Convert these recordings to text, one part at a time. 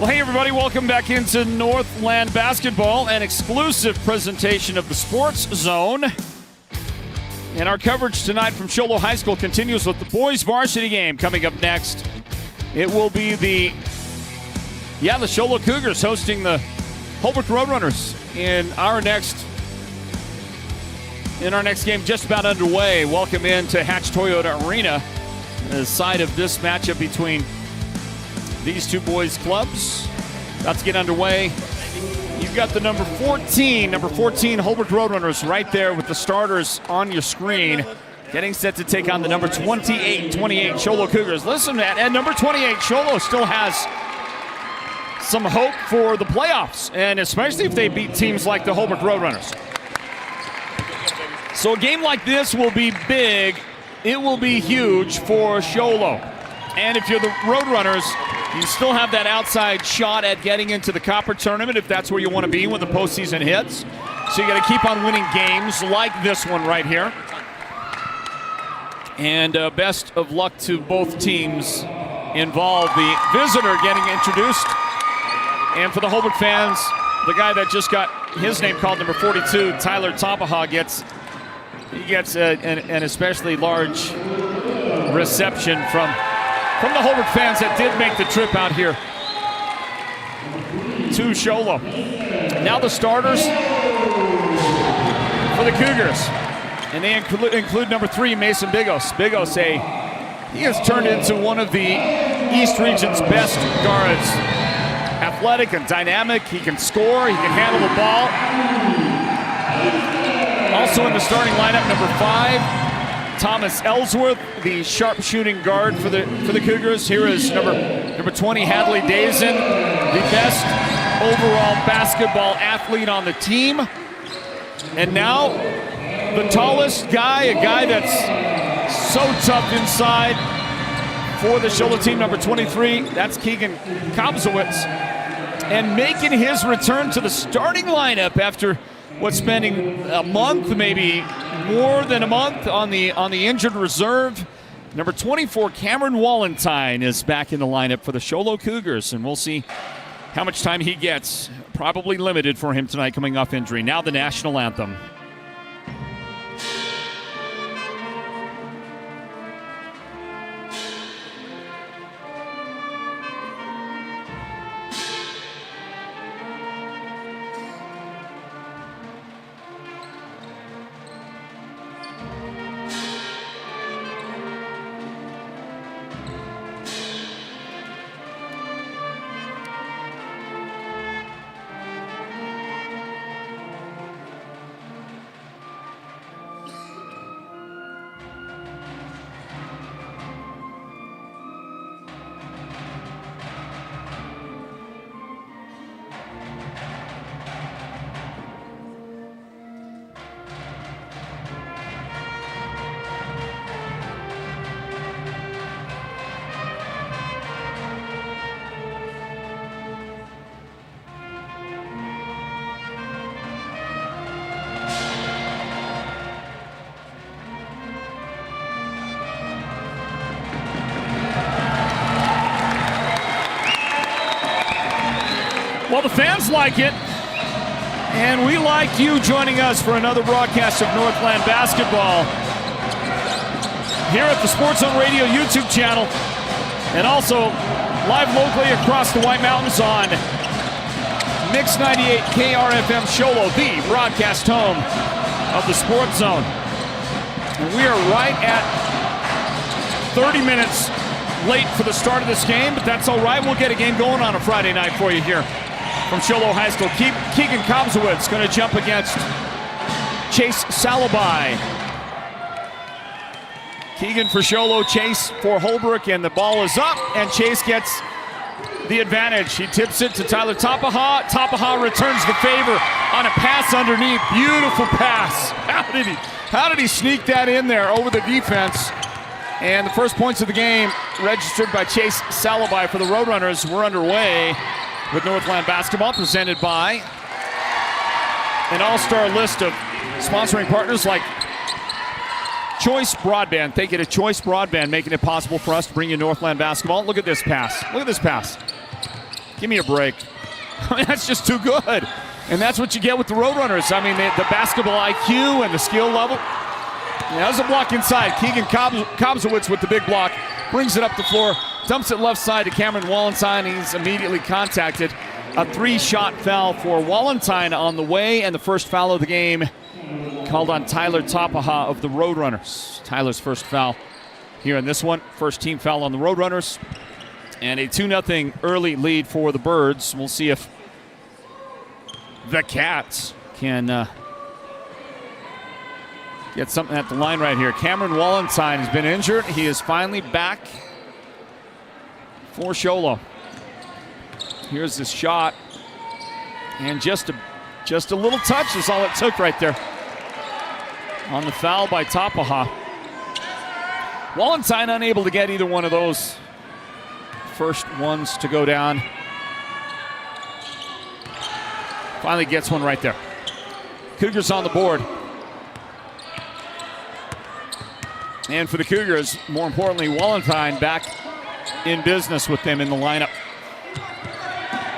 Well, hey, everybody. Welcome back into Northland Basketball, an exclusive presentation of the Sports Zone. And our coverage tonight from Show Low High School continues with the boys varsity game coming up next. It will be the Show Low Cougars hosting the Holbrook Roadrunners in our next game just about underway. Welcome into Hatch Toyota Arena, the side of this matchup between these two boys' clubs. About to get underway. You've got the number 14 Holbrook Roadrunners right there with the starters on your screen, getting set to take on the number 28 Show Low Cougars. Listen to that, and number 28 Show Low still has some hope for the playoffs, and especially if they beat teams like the Holbrook Roadrunners. So a game like this will be big. It will be huge for Show Low. And if you're the Roadrunners, you still have that outside shot at getting into the Copper Tournament if that's where you want to be when the postseason hits. So you got to keep on winning games like this one right here. And best of luck to both teams involved. The visitor getting introduced. And for the Holbrook fans, the guy that just got his name called, number 42, Tyler Topaha, gets an especially large reception from the Holbrook fans that did make the trip out here to Show Low. Now the starters for the Cougars. And they include number 3, Mason Bigos. Bigos, he has turned into one of the East Region's best guards. Athletic and dynamic. He can score. He can handle the ball. Also in the starting lineup, number 5, Thomas Ellsworth, the sharpshooting guard for the Cougars. Here is number 20, Hadley Dazen, the best overall basketball athlete on the team. And now the tallest guy, a guy that's so tough inside for the Show Low team, number 23. That's Keegan Kobzowitz. And making his return to the starting lineup after spending a month, maybe more than a month, on the injured reserve. Number 24, Cameron Wallentine, is back in the lineup for the Show Low Cougars, and we'll see how much time he gets. Probably limited for him tonight coming off injury. Now the national anthem. Well, the fans like it, and we like you joining us for another broadcast of Northland Basketball here at the Sports Zone Radio YouTube channel, and also live locally across the White Mountains on Mix 98 KRFM Show Low, the broadcast home of the Sports Zone. And we are right at 30 minutes late for the start of this game, but that's all right. We'll get a game going on a Friday night for you here from Show Low High School. Keegan Kobzowitz going to jump against Chase Salabai. Keegan for Show Low, Chase for Holbrook, and the ball is up, and Chase gets the advantage. He tips it to Tyler Topaha. Topaha returns the favor on a pass underneath. Beautiful pass. How did he sneak that in there over the defense? And the first points of the game registered by Chase Salabai for the Roadrunners. We're underway with Northland Basketball, presented by an all-star list of sponsoring partners like Choice Broadband. Thank you to Choice Broadband, making it possible for us to bring you Northland Basketball. Look at this pass. Look at this pass. Give me a break. I mean, that's just too good. And that's what you get with the Roadrunners. I mean, the basketball IQ and the skill level. Yeah, there's a block inside. Keegan Kobzowitz with the big block. Brings it up the floor. Dumps it left side to Cameron Wallenstein. He's immediately contacted. A 3-shot foul for Wallenstein on the way. And the first foul of the game called on Tyler Tapaha of the Roadrunners. Tyler's first foul here in this one. First team foul on the Roadrunners. And a 2-0 early lead for the Birds. We'll see if the Cats can get something at the line right here. Cameron Wallenstein has been injured. He is finally back for Show Low. Here's this shot. And just a little touch is all it took right there on the foul by Tapaha. Wallenstein unable to get either one of those first ones to go down. Finally gets one right there. Cougars on the board. And for the Cougars, more importantly, Wallenstein back in business with them in the lineup.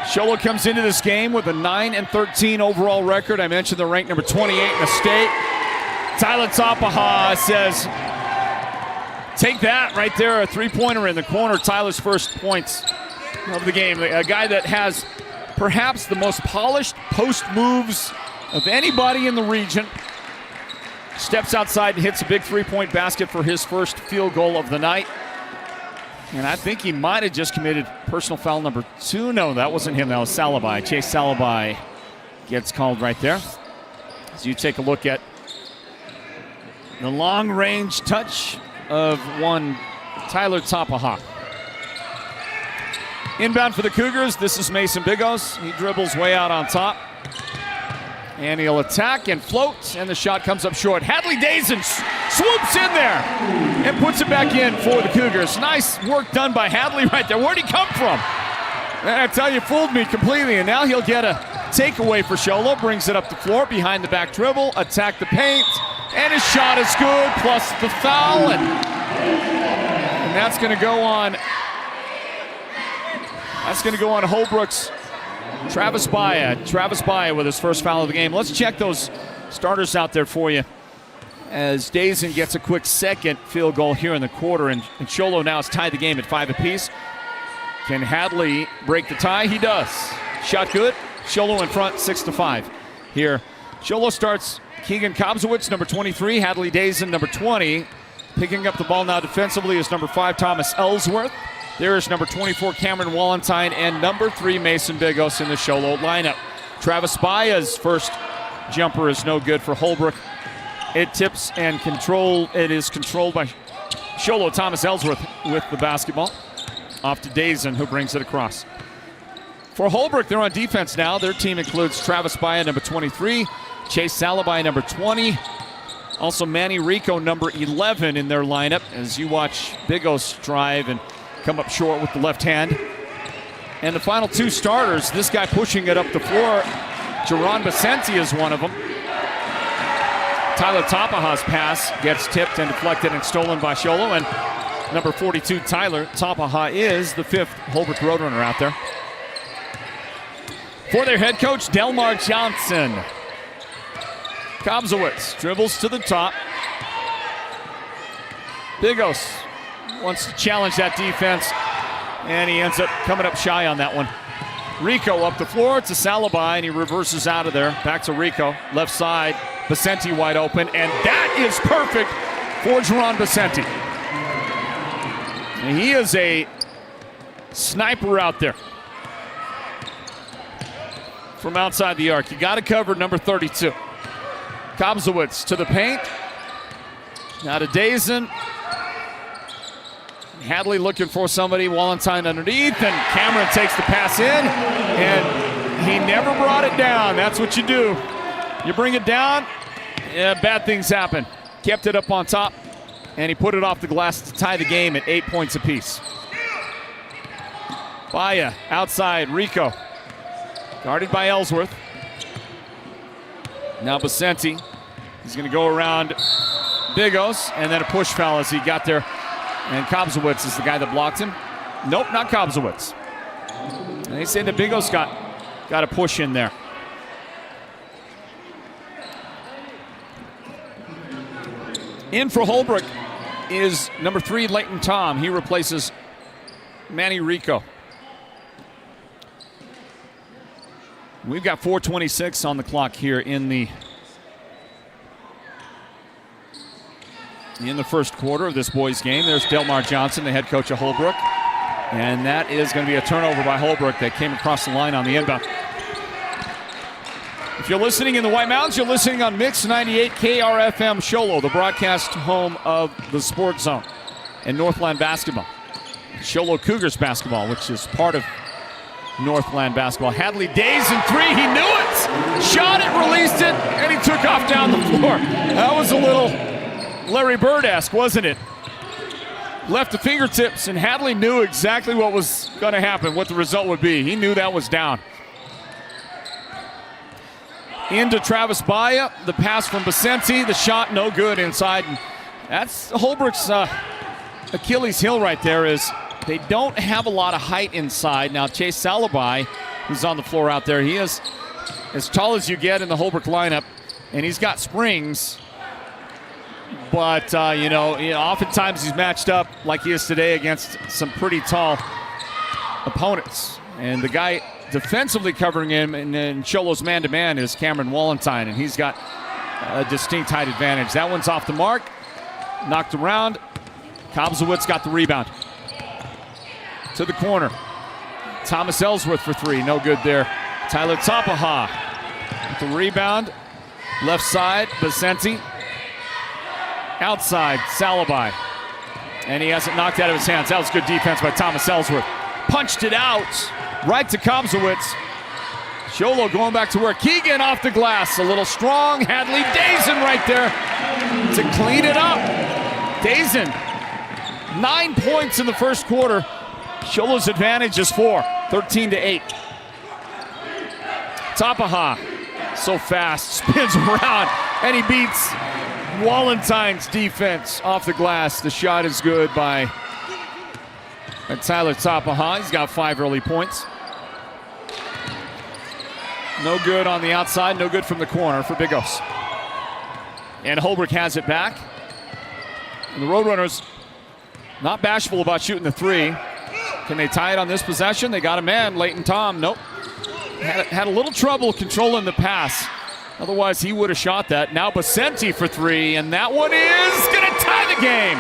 Show Low comes into this game with a 9-13 overall record. I mentioned they're ranked number 28 in the state. Tyler Tapaha says, take that right there, a three-pointer in the corner. Tyler's first points of the game. A guy that has perhaps the most polished post moves of anybody in the region. Steps outside and hits a big three-point basket for his first field goal of the night. And I think he might have just committed personal foul number 2. No, that wasn't him. That was Salabai. Chase Salabai gets called right there. As you take a look at the long-range touch of one Tyler Tapaha. Inbound for the Cougars. This is Mason Bigos. He dribbles way out on top. And he'll attack and float, and the shot comes up short. Hadley Dazen swoops in there and puts it back in for the Cougars. Nice work done by Hadley right there. Where'd he come from? I tell you, fooled me completely, and now he'll get a takeaway for Show Low. Brings it up the floor, behind the back dribble, attack the paint, and his shot is good, plus the foul, and that's going to go on. That's going to go on Holbrook's Travis Baia with his first foul of the game. Let's check those starters out there for you as Dazen gets a quick second field goal here in the quarter, and Show Low now has tied the game at 5 apiece. Can Hadley break the tie? He does. Shot good. Show Low in front, 6-5 here. Show Low starts Keegan Kobzowitz, number 23. Hadley Dazen, number 20. Picking up the ball now defensively is number 5, Thomas Ellsworth. There is number 24, Cameron Wallenstein, and number 3, Mason Bigos in the Show Low lineup. Travis Baia's first jumper is no good for Holbrook. It tips and it is controlled by Show Low. Thomas Ellsworth with the basketball. Off to Dazen, who brings it across. For Holbrook, they're on defense now. Their team includes Travis Baia, number 23, Chase Salabai, number 20. Also Manny Rico, number 11 in their lineup, as you watch Bigos drive and come up short with the left hand. And the final 2 starters, this guy pushing it up the floor, Jerron Vicente is one of them. Tyler Tapaha's pass gets tipped and deflected and stolen by Show Low, and number 42, Tyler Tapaha, is the 5th Holbrook Roadrunner out there. For their head coach, Delmar Johnson. Kobzowitz dribbles to the top. Bigos wants to challenge that defense, and he ends up coming up shy on that one. Rico up the floor to Salabai, and he reverses out of there. Back to Rico, left side. Vicente wide open, and that is perfect for Jerron Vicente. And he is a sniper out there from outside the arc. You got to cover number 32. Kobzowitz to the paint. Now to Dazen. Hadley looking for somebody. Wallenstein underneath, and Cameron takes the pass in, and he never brought it down. That's what you do. You bring it down, yeah, bad things happen. Kept it up on top, and he put it off the glass to tie the game at 8 points apiece. Baia outside, Rico. Guarded by Ellsworth. Now Vicente. He's going to go around Bigos, and then a push foul as he got there. And Kobzowitz is the guy that blocked him. Nope, not Kobzowitz. And they say the Big O's got a push in there. In for Holbrook is number 3, Leighton Tom. He replaces Manny Rico. We've got 4:26 on the clock here in the first quarter of this boys game. There's Delmar Johnson, the head coach of Holbrook. And that is going to be a turnover by Holbrook that came across the line on the inbound. If you're listening in the White Mountains, you're listening on Mix 98 KRFM Show Low, the broadcast home of the Sports Zone and Northland Basketball. Show Low Cougars basketball, which is part of Northland Basketball. Hadley Dazen 3, he knew it! Shot it, released it, and he took off down the floor. That was a little Larry Bird-esque, wasn't it? Left the fingertips, and Hadley knew exactly what was going to happen, what the result would be. He knew that was down. Into Travis Baya, the pass from Vicente, the shot no good inside. And that's Holbrook's Achilles heel right there, is they don't have a lot of height inside. Now Chase Salabai, who's on the floor out there, he is as tall as you get in the Holbrook lineup, and he's got springs. But, oftentimes he's matched up like he is today against some pretty tall opponents. And the guy defensively covering him in Show Low's man-to-man is Cameron Wallentine, and he's got a distinct height advantage. That one's off the mark, knocked around. Kobzowitz got the rebound. To the corner. Thomas Ellsworth for 3, no good there. Tyler Tapaha with the rebound. Left side, Vicente. Outside, Salabai. And he has it knocked out of his hands. That was good defense by Thomas Ellsworth. Punched it out, right to Kobzowitz. Show Low going back to work. Keegan off the glass, a little strong. Hadley Dazen right there to clean it up. Dazen, 9 points in the first quarter. Show Low's advantage is 4, 13-8. Tapaha, so fast, spins around, and he beats Wallentine's defense off the glass. The shot is good by Tyler Tapaha. He's got 5 early points. No good on the outside, no good from the corner for Big O's. And Holbrook has it back. And the Roadrunners not bashful about shooting the 3. Can they tie it on this possession? They got a man, Leighton Tom. Nope. Had a little trouble controlling the pass. Otherwise, he would have shot that. Now Vicente for 3, and that one is going to tie the game.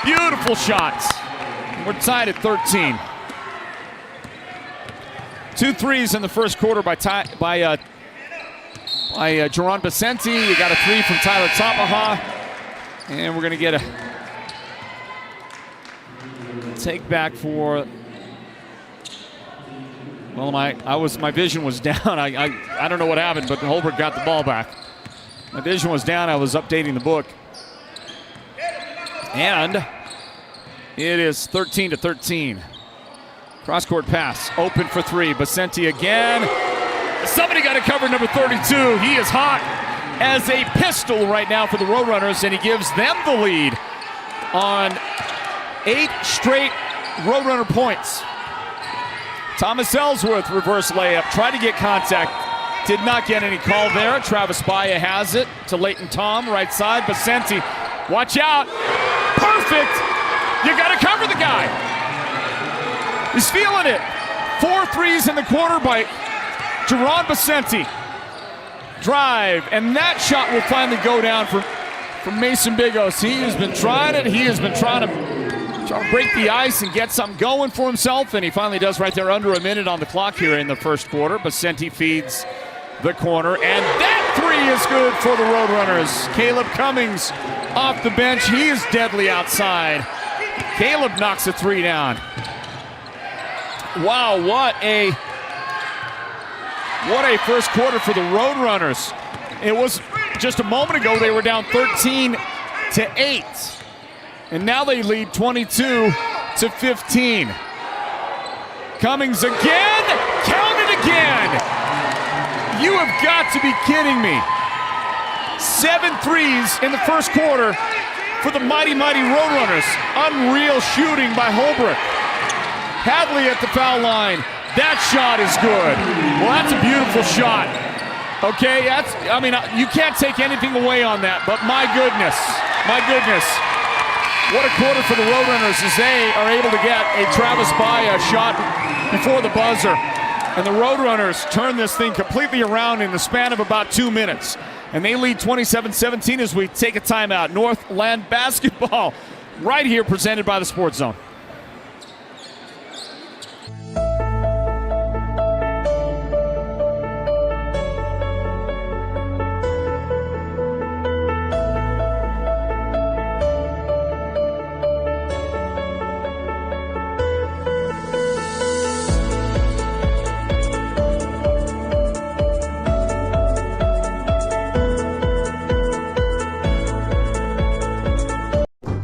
Beautiful shots. We're tied at 13. 2 threes in the first quarter by Jerron Vicente. You got a 3 from Tyler Tapaha. And we're going to get a take back for, well, my vision was down. I don't know what happened, but Holbrook got the ball back. My vision was down. I was updating the book. And it is 13-13. Cross-court pass, open for 3. Vicente again. Somebody got it covered, number 32. He is hot as a pistol right now for the Roadrunners, and he gives them the lead on 8 straight Roadrunner points. Thomas Ellsworth, reverse layup, tried to get contact. Did not get any call there. Travis Baya has it to Leighton Tom, right side. Vicente, watch out. Perfect. You got to cover the guy. He's feeling it. 4 threes in the quarter by Jerron Vicente. Drive, and that shot will finally go down for Mason Bigos. He has been trying it. He has been trying to break the ice and get something going for himself, and he finally does right there under a minute on the clock here in the first quarter. Vicente feeds the corner, and that 3 is good for the Roadrunners. Caleb Cummings off the bench. He is deadly outside. Caleb knocks a 3 down. Wow, what a first quarter for the Roadrunners. It was just a moment ago they were down 13-8. And now they lead 22-15. Cummings again, count it again. You have got to be kidding me. 7 threes in the first quarter for the mighty, mighty Roadrunners. Unreal shooting by Holbrook. Hadley at the foul line. That shot is good. Well, that's a beautiful shot. Okay, you can't take anything away on that, but my goodness. What a quarter for the Roadrunners as they are able to get a Travis Baya shot before the buzzer. And the Roadrunners turn this thing completely around in the span of about 2 minutes. And they lead 27-17 as we take a timeout. Northland Basketball right here, presented by the Sports Zone.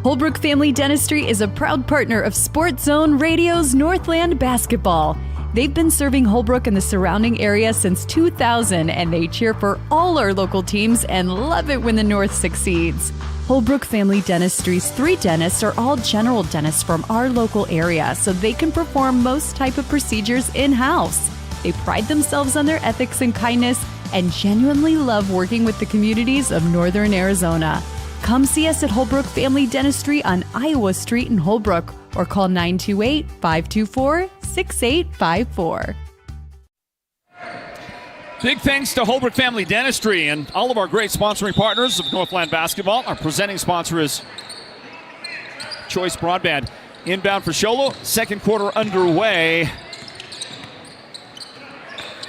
Holbrook Family Dentistry is a proud partner of Sports Zone Radio's Northland Basketball. They've been serving Holbrook and the surrounding area since 2000, and they cheer for all our local teams and love it when the North succeeds. Holbrook Family Dentistry's 3 dentists are all general dentists from our local area, so they can perform most type of procedures in-house. They pride themselves on their ethics and kindness and genuinely love working with the communities of Northern Arizona. Come see us at Holbrook Family Dentistry on Iowa Street in Holbrook or call 928-524-6854. Big thanks to Holbrook Family Dentistry and all of our great sponsoring partners of Northland Basketball. Our presenting sponsor is Choice Broadband. Inbound for Show Low, second quarter underway.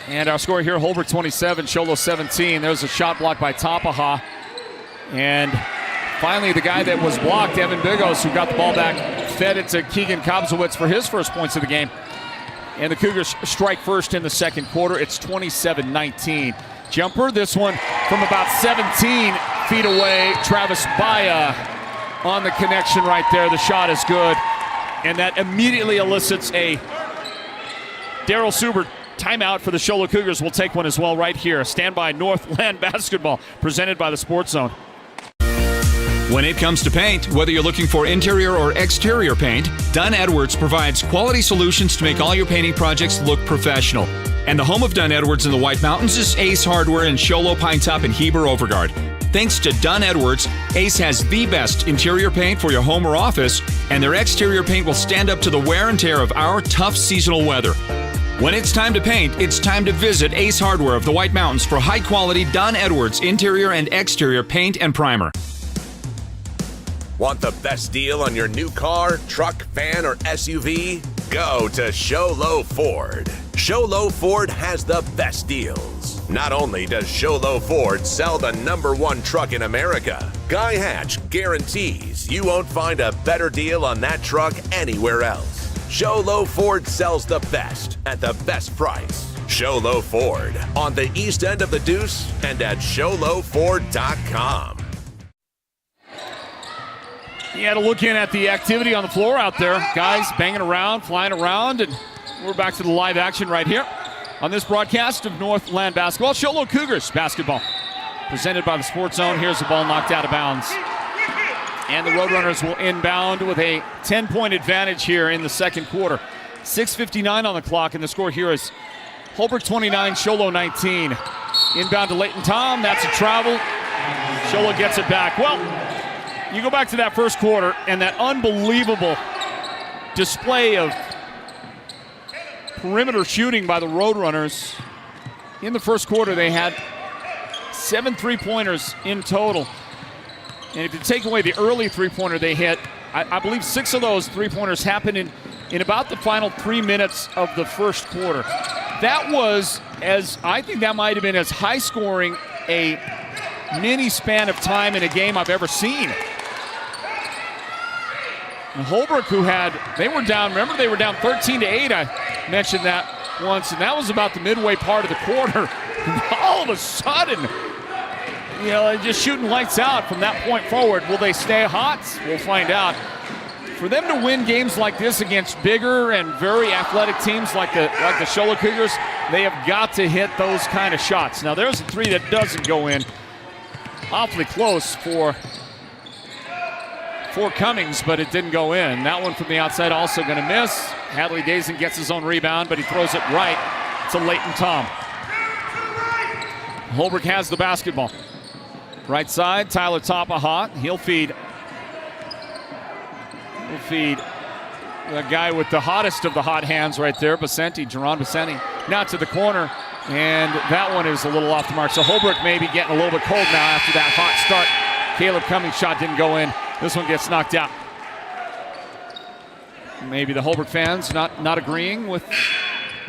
And our score here, Holbrook 27, Show Low 17. There's a shot blocked by Tapaha. And finally, the guy that was blocked, Evan Bigos, who got the ball back, fed it to Keegan Kobzowitz for his first points of the game. And the Cougars strike first in the second quarter. It's 27-19. Jumper, this one from about 17 feet away. Travis Baya on the connection right there. The shot is good. And that immediately elicits a Darryl Subert timeout for the Show Low Cougars. We'll take one as well right here. Stand by Northland Basketball, presented by the Sports Zone. When it comes to paint, whether you're looking for interior or exterior paint, Dunn Edwards provides quality solutions to make all your painting projects look professional. And the home of Dunn Edwards in the White Mountains is Ace Hardware in Show Low, Pine Top, and Heber Overgard. Thanks to Dunn Edwards, Ace has the best interior paint for your home or office, and their exterior paint will stand up to the wear and tear of our tough seasonal weather. When it's time to paint, it's time to visit Ace Hardware of the White Mountains for high-quality Dunn Edwards interior and exterior paint and primer. Want the best deal on your new car, truck, van, or SUV? Go to Show Low Ford. Show Low Ford has the best deals. Not only does Show Low Ford sell the #1 truck in America, Guy Hatch guarantees you won't find a better deal on that truck anywhere else. Show Low Ford sells the best at the best price. Show Low Ford on the east end of the Deuce and at showlowford.com. You had to look in at the activity on the floor out there. Guys banging around, flying around, and we're back to the live action right here on this broadcast of Northland Basketball. Show Low Cougars basketball, presented by the Sports Zone. Here's the ball knocked out of bounds. And the Roadrunners will inbound with a 10-point advantage here in the second quarter. 6:59 on the clock, and the score here is Holbrook 29, Show Low 19. Inbound to Leighton Tom, that's a travel. Show Low gets it back. Well, you go back to that first quarter and that unbelievable display of perimeter shooting by the Roadrunners. In the first quarter, they had 7 3-pointers in total. And if you take away the early three-pointer they hit, I believe 6 of those three-pointers happened in about the final 3 minutes of the first quarter. That was, I think that might have been as high-scoring a mini span of time in a game I've ever seen. And Holbrook, they were down 13-8. I mentioned that once, and that was about the midway part of the quarter. All of a sudden, just shooting lights out from that point forward. Will they stay hot? We'll find out. For them to win games like this against bigger and very athletic teams like the Show Low Cougars, they have got to hit those kind of shots. Now there's a three that doesn't go in. Awfully close for Cummings, but it didn't go in. That one from the outside also going to miss. Hadley Dazen gets his own rebound, but he throws it right to Leighton Tom. Holbrook has the basketball. Right side, Tyler Tapaha. He'll feed the guy with the hottest of the hot hands right there, Jerron Basenti. Now to the corner, and that one is a little off the mark. So Holbrook may be getting a little bit cold now after that hot start. Caleb Cummings' shot didn't go in. This one gets knocked out. Maybe the Holbrook fans not agreeing with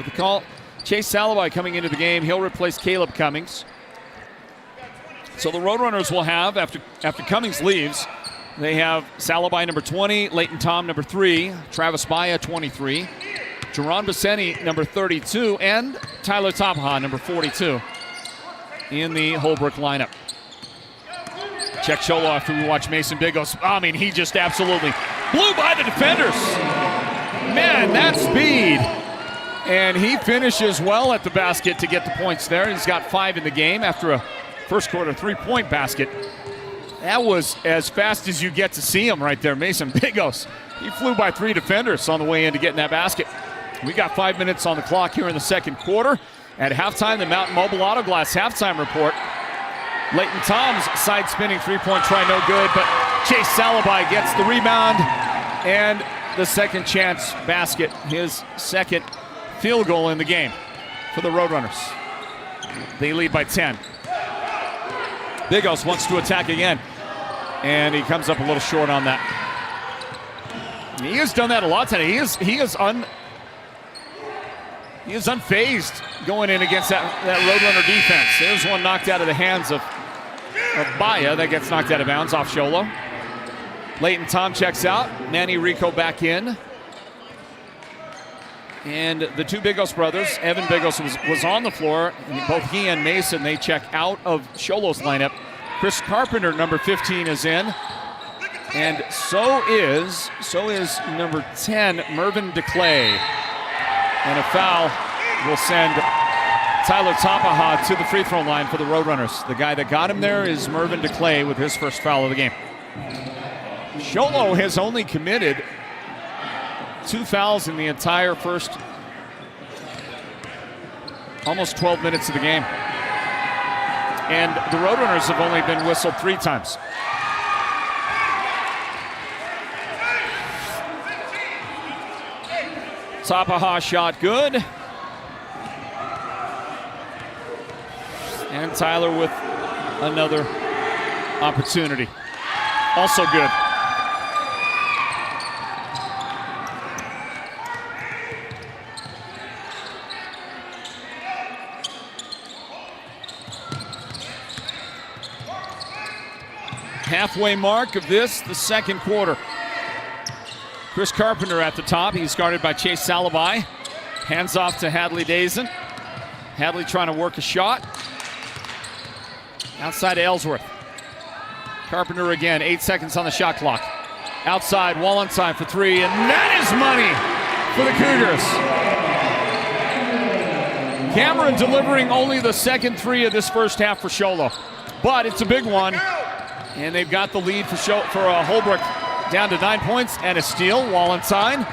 the call. Chase Salabai coming into the game. He'll replace Caleb Cummings. So the Roadrunners will have, after Cummings leaves, they have Salabai number 20, Leighton Tom number 3, Travis Baya 23, Jerron Baseni number 32, and Tyler Tapaha number 42 in the Holbrook lineup. Check Show Low after we watch Mason Bigos. I mean, he just absolutely blew by the defenders. Man, that speed. And he finishes well at the basket to get the points there. He's got 5 in the game after a first quarter 3-point basket. That was as fast as you get to see him right there. Mason Bigos, he flew by 3 defenders on the way into getting that basket. We got 5 minutes on the clock here in the second quarter. At halftime, the Mountain Mobile Auto Glass halftime report. Leighton Tom's side-spinning 3-point try no good, but Chase Salabai gets the rebound and the second chance basket, his second field goal in the game for the Roadrunners. They lead by 10. Bigos wants to attack again, and he comes up a little short on that. He has done that a lot today. He is unfazed going in against that Roadrunner defense. There's one knocked out of the hands of Baya that gets knocked out of bounds off Show Low. Leighton Tom checks out. Manny Rico back in. And the 2 Bigos brothers, Evan Bigos was on the floor. And both he and Mason, they check out of Show Low's lineup. Chris Carpenter, number 15, is in. And so is number 10, Mervyn DeClay. And a foul will send Tyler Tapaha to the free throw line for the Roadrunners. The guy that got him there is Mervyn DeClay with his first foul of the game. Show Low has only committed 2 fouls in the entire first almost 12 minutes of the game. And the Roadrunners have only been whistled 3 times. Tapaha shot good. And Tyler with another opportunity. Also good. Halfway mark of this, the second quarter. Chris Carpenter at the top. He's guarded by Chase Salabai. Hands off to Hadley Dazen. Hadley trying to work a shot. Outside to Ellsworth. Carpenter again, 8 seconds on the shot clock. Outside, wall on time for 3, and that is money for the Cougars. Cameron delivering only the second 3 of this first half for Show Low. But it's a big one. And they've got the lead for Holbrook down to 9 points and a steal. Wallenstein,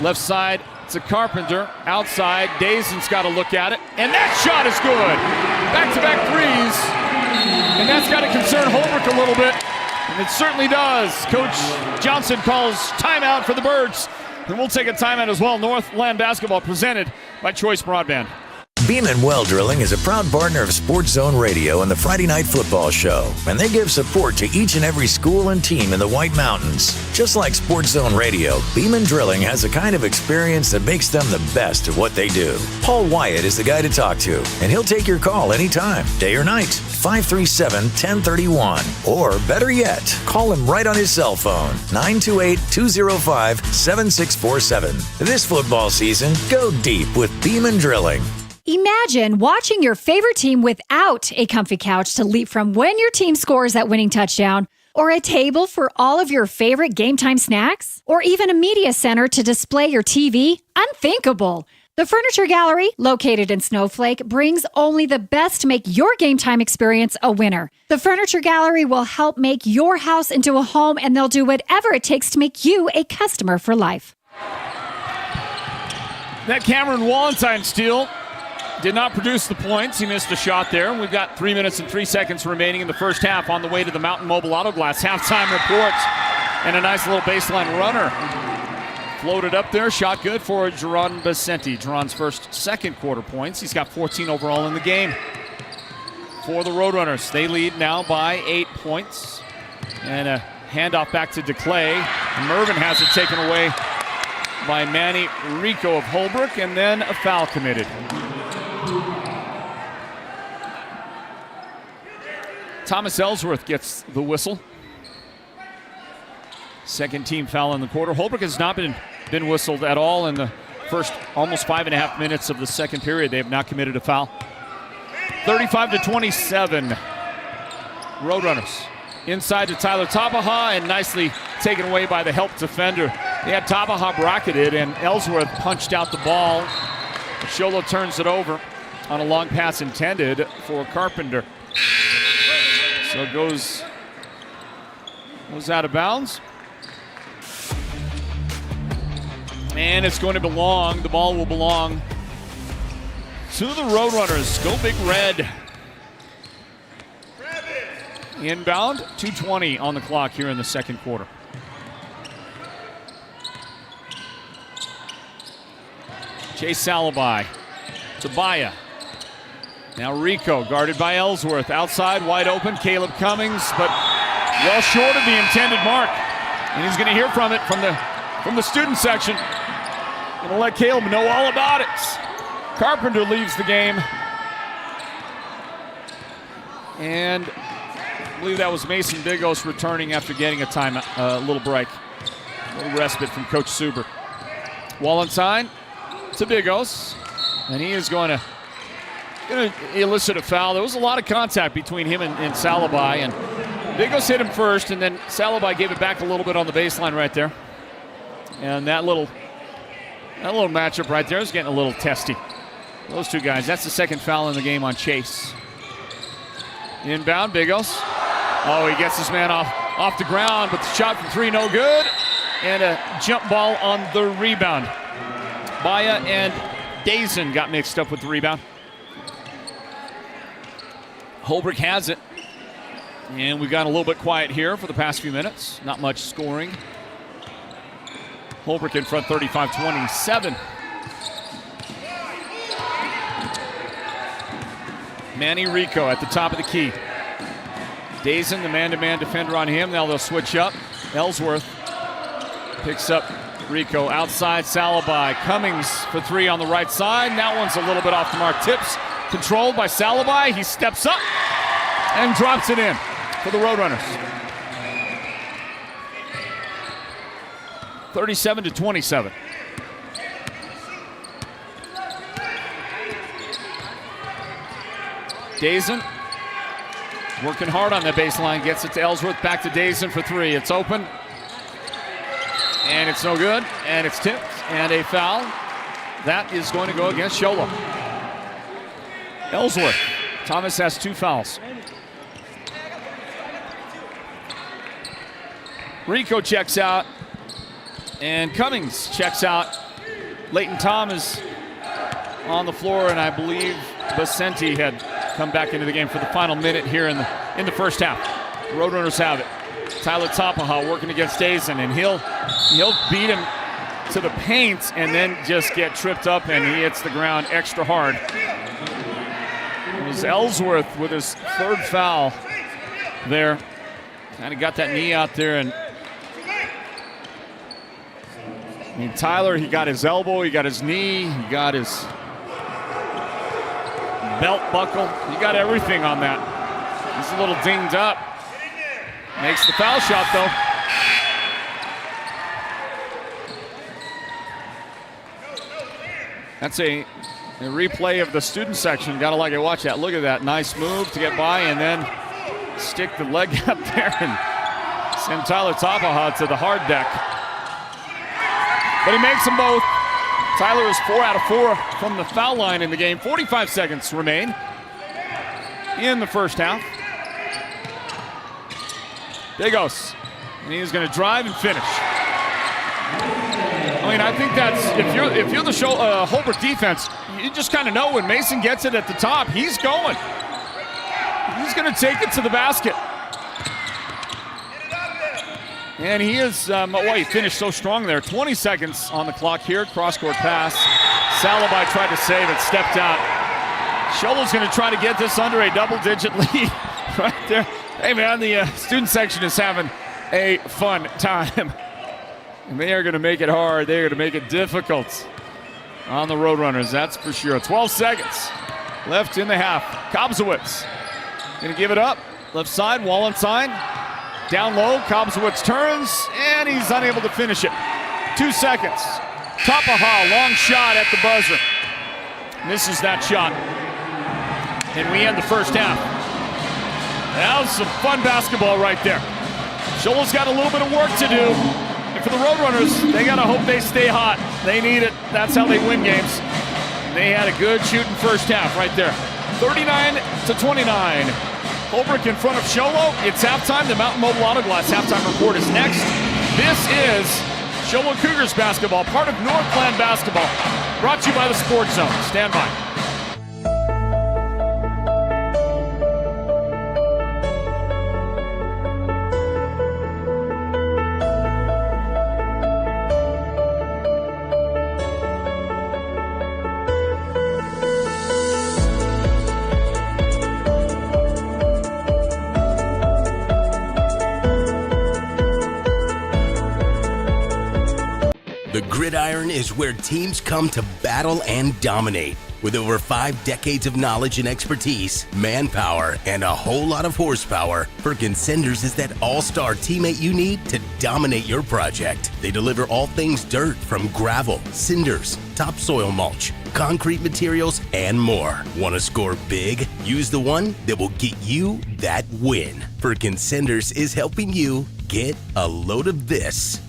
left side to Carpenter. Outside, Dazen's got to look at it. And that shot is good. Back-to-back threes. And that's got to concern Holbrook a little bit. And it certainly does. Coach Johnson calls timeout for the Birds. And we'll take a timeout as well. Northland Basketball presented by Choice Broadband. Beeman Well Drilling is a proud partner of Sports Zone Radio and the Friday Night Football Show, and they give support to each and every school and team in the White Mountains. Just like Sports Zone Radio, Beeman Drilling has the kind of experience that makes them the best at what they do. Paul Wyatt is the guy to talk to, and he'll take your call anytime, day or night, 537-1031. Or better yet, call him right on his cell phone, 928-205-7647. This football season, go deep with Beeman Drilling. Imagine watching your favorite team without a comfy couch to leap from when your team scores that winning touchdown, or a table for all of your favorite game time snacks, or even a media center to display your TV. Unthinkable. The Furniture Gallery, located in Snowflake, brings only the best to make your game time experience a winner. The Furniture Gallery will help make your house into a home, and they'll do whatever it takes to make you a customer for life. That Cameron Wallenstein steal did not produce the points. He missed a shot there. We've got 3 minutes and 3 seconds remaining in the first half on the way to the Mountain Mobile Auto Glass halftime reports. And a nice little baseline runner. Floated up there, shot good for Jerron Basenti. Jerron's first second quarter points. He's got 14 overall in the game. For the Roadrunners, they lead now by 8 points. And a handoff back to DeClay. Mervin has it taken away by Manny Rico of Holbrook, and then a foul committed. Thomas Ellsworth gets the whistle. Second team foul in the quarter. Holbrook has not been whistled at all in the first almost 5.5 minutes of the second period. They have not committed a foul. 35-27. Roadrunners inside to Tyler Tabaha, and nicely taken away by the help defender. They had Tabaha bracketed, and Ellsworth punched out the ball. Show Low turns it over on a long pass intended for Carpenter. So it goes out of bounds. And it's going to belong, the ball will belong to the Roadrunners. Go Big Red. Inbound, 2:20 on the clock here in the second quarter. Chase Salabai to Baya. Now Rico guarded by Ellsworth. Outside, wide open, Caleb Cummings, but well short of the intended mark. And he's going to hear from it from the student section. Going to let Caleb know all about it. Carpenter leaves the game. And I believe that was Mason Bigos returning after getting a little break. A little respite from Coach Suber. Wallenstein to Bigos. And he is going to elicit a foul. There was a lot of contact between him and Salabai. And Bigos hit him first, and then Salabai gave it back a little bit on the baseline right there. And that little matchup right there is getting a little testy. Those two guys, that's the second foul in the game on Chase. Inbound, Bigos. Oh, he gets his man off the ground, but the shot from three, no good. And a jump ball on the rebound. Baya and Dazen got mixed up with the rebound. Holbrook has it. And we've got a little bit quiet here for the past few minutes. Not much scoring. Holbrook in front 35-27. Manny Rico at the top of the key. Dazen, the man-to-man defender on him. Now they'll switch up. Ellsworth picks up Rico. Outside, Salabai. Cummings for three on the right side. That one's a little bit off the mark. Tips controlled by Salabai. He steps up and drops it in for the Roadrunners. 37-27. Dazen working hard on that baseline. Gets it to Ellsworth. Back to Dazen for three. It's open. And it's no good. And it's tipped. And a foul. That is going to go against Show Low. Ellsworth. Thomas has two fouls. Rico checks out. And Cummings checks out. Leighton Thomas on the floor, and I believe Basenti had come back into the game for the final minute here in the first half. The Roadrunners have it. Tyler Tapaha working against Dazen, and he'll beat him to the paint and then just get tripped up, and he hits the ground extra hard. It was Ellsworth with his third foul there. Kind of got that knee out there, and I mean, Tyler, he got his elbow, he got his knee, he got his belt buckle. He got everything on that. He's a little dinged up. Makes the foul shot, though. That's a replay of the student section. Gotta like it. Watch that. Look at that. Nice move to get by and then stick the leg up there and send Tyler Tapaha to the hard deck. But he makes them both. Tyler is 4 out of 4 from the foul line in the game. 45 seconds remain in the first half. Bigos. And he's going to drive and finish. Oh, mean, I think that's if you're the Holbrook defense, you just kind of know when Mason gets it at the top, he's going. He's going to take it to the basket. And he is, he finished so strong there. 20 seconds on the clock here. Cross-court pass. Salabai tried to save it, stepped out. Show Low's going to try to get this under a double-digit lead right there. Hey, man, the student section is having a fun time. And they are going to make it hard. They are going to make it difficult on the Roadrunners, that's for sure. 12 seconds left in the half. Kobzowitz going to give it up. Left side, Wallenstein. Down low, Kobzowitz turns, and he's unable to finish it. 2 seconds. Tapaha, long shot at the buzzer. Misses that shot. And we end the first half. That was some fun basketball right there. Show Low's got a little bit of work to do. And for the Roadrunners, they got to hope they stay hot. They need it. That's how they win games. They had a good shooting first half right there. 39-29. Holbrook in front of Show Low. It's halftime. The Mountain Mobile Auto Glass halftime report is next. This is Show Low Cougars basketball, part of Northland Basketball. Brought to you by the Sports Zone. Stand by. The gridiron is where teams come to battle and dominate. With over 5 decades of knowledge and expertise, manpower, and a whole lot of horsepower, Perkins Cinders is that all-star teammate you need to dominate your project. They deliver all things dirt, from gravel, cinders, topsoil mulch, concrete materials, and more. Want to score big? Use the one that will get you that win. Perkins Cinders is helping you get a load of this.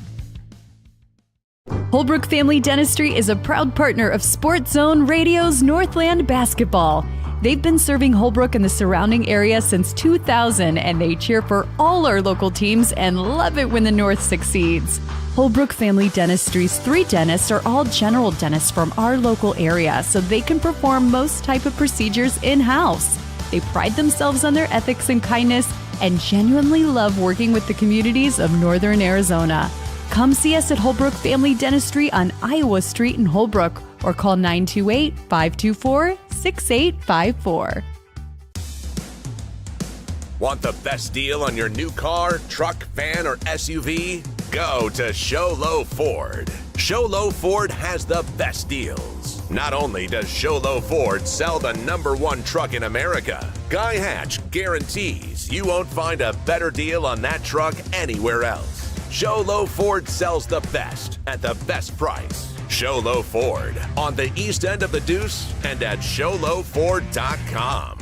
Holbrook Family Dentistry is a proud partner of Sports Zone Radio's Northland Basketball. They've been serving Holbrook and the surrounding area since 2000, and they cheer for all our local teams and love it when the North succeeds. Holbrook Family Dentistry's 3 dentists are all general dentists from our local area, so they can perform most type of procedures in-house. They pride themselves on their ethics and kindness and genuinely love working with the communities of Northern Arizona. Come see us at Holbrook Family Dentistry on Iowa Street in Holbrook, or call 928-524-6854. Want the best deal on your new car, truck, van, or SUV? Go to Show Low Ford. Show Low Ford has the best deals. Not only does Show Low Ford sell the #1 truck in America, Guy Hatch guarantees you won't find a better deal on that truck anywhere else. Show Low Ford sells the best at the best price. Show Low Ford on the east end of the Deuce and at showlowford.com.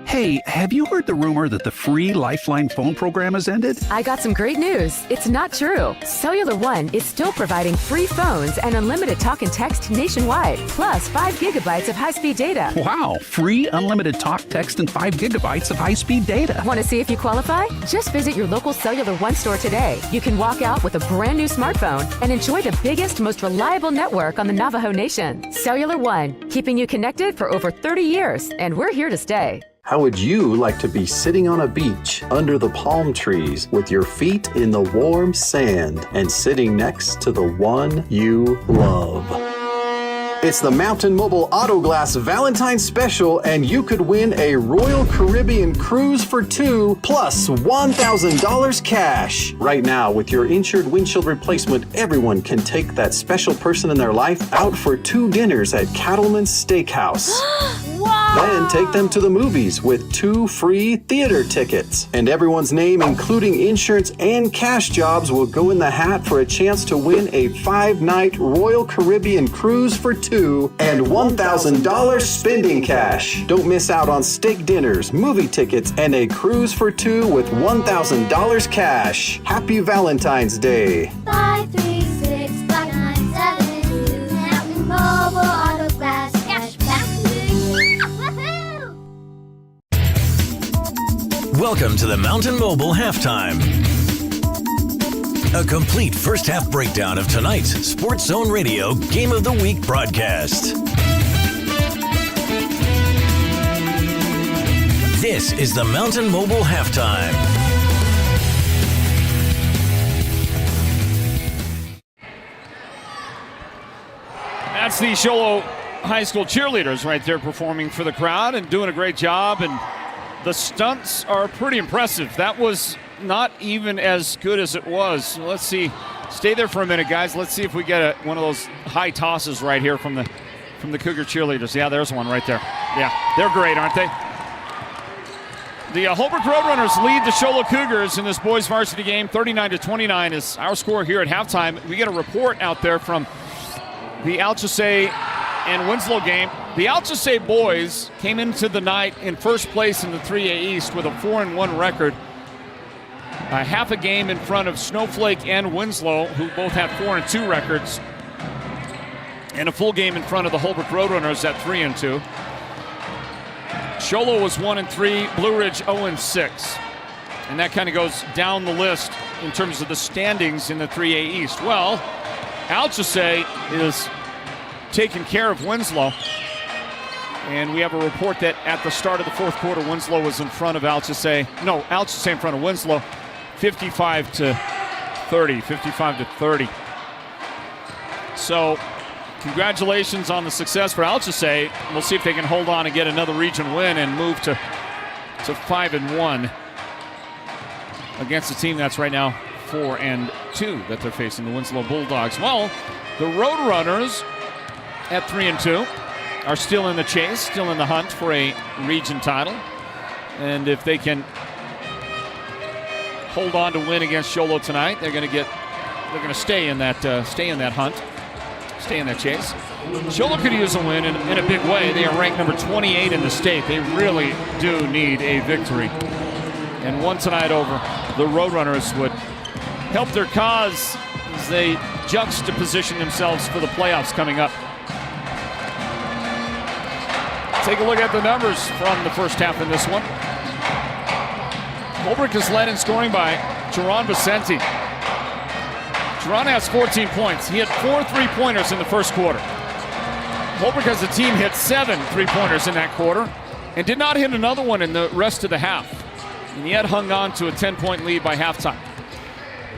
Hey, have you heard the rumor that the free Lifeline phone program has ended? I got some great news. It's not true. Cellular One is still providing free phones and unlimited talk and text nationwide, plus 5 gigabytes of high-speed data. Wow, free unlimited talk, text, and 5 gigabytes of high-speed data. Want to see if you qualify? Just visit your local Cellular One store today. You can walk out with a brand new smartphone and enjoy the biggest, most reliable network on the Navajo Nation. Cellular One, keeping you connected for over 30 years, and we're here to stay. How would you like to be sitting on a beach under the palm trees with your feet in the warm sand and sitting next to the one you love? It's the Mountain Mobile Auto Glass Valentine's Special, and you could win a Royal Caribbean cruise for 2 plus $1,000 cash. Right now, with your insured windshield replacement, everyone can take that special person in their life out for 2 dinners at Cattleman's Steakhouse. Wow! Then take them to the movies with 2 free theater tickets. And everyone's name, including insurance and cash jobs, will go in the hat for a chance to win a 5-night Royal Caribbean cruise for 2 and $1,000 spending cash. Don't miss out on steak dinners, movie tickets, and a cruise for 2 with $1,000 cash. Happy Valentine's Day. 536-5972 Mountain Mobile Auto Glass Cashback. Woohoo! Welcome to the Mountain Mobile Halftime. A complete first-half breakdown of tonight's Sports Zone Radio Game of the Week broadcast. This is the Mountain Mobile Halftime. That's the Show Low High School cheerleaders right there performing for the crowd and doing a great job. And the stunts are pretty impressive. That was not even as good as it was. Let's see. Stay there for a minute, guys. Let's see if we get one of those high tosses right here from the Cougar cheerleaders. Yeah, there's one right there. Yeah, they're great, aren't they? The Holbrook Roadrunners lead the Show Low Cougars in this boys varsity game. 39-29 is our score here at halftime. We get a report out there from the Alchesay and Winslow game. The Alchesay boys came into the night in first place in the 3A East with a 4-1 record. A half a game in front of Snowflake and Winslow, who both have 4-2 records. And a full game in front of the Holbrook Roadrunners at 3-2. Show Low was 1-3, Blue Ridge 0-6. And that kind of goes down the list in terms of the standings in the 3A East. Well, Alchesay is taking care of Winslow. And we have a report that at the start of the fourth quarter, Winslow was in front of Alchesay. No, Alchesay in front of Winslow, 55-30. So, congratulations on the success for Alchesay. We'll see if they can hold on and get another region win and move to 5-1 against a team that's right now 4-2 that they're facing, the Winslow Bulldogs. Well, the Roadrunners at 3-2 are still in the chase, still in the hunt for a region title. And if they can hold on to win against Show Low tonight, they're going to stay in that hunt, stay in that chase. Show Low could use a win in a big way. They are ranked number 28 in the state. They really do need a victory. And one tonight over the Roadrunners would help their cause as they juxtaposition themselves for the playoffs coming up. Take a look at the numbers from the first half in this one. Holbrook is led in scoring by Jerron Vicente. Jerron has 14 points. He had 4 3-pointers in the first quarter. Holbrook as a team hit 7 3-pointers in that quarter and did not hit another one in the rest of the half. And yet hung on to a 10-point lead by halftime.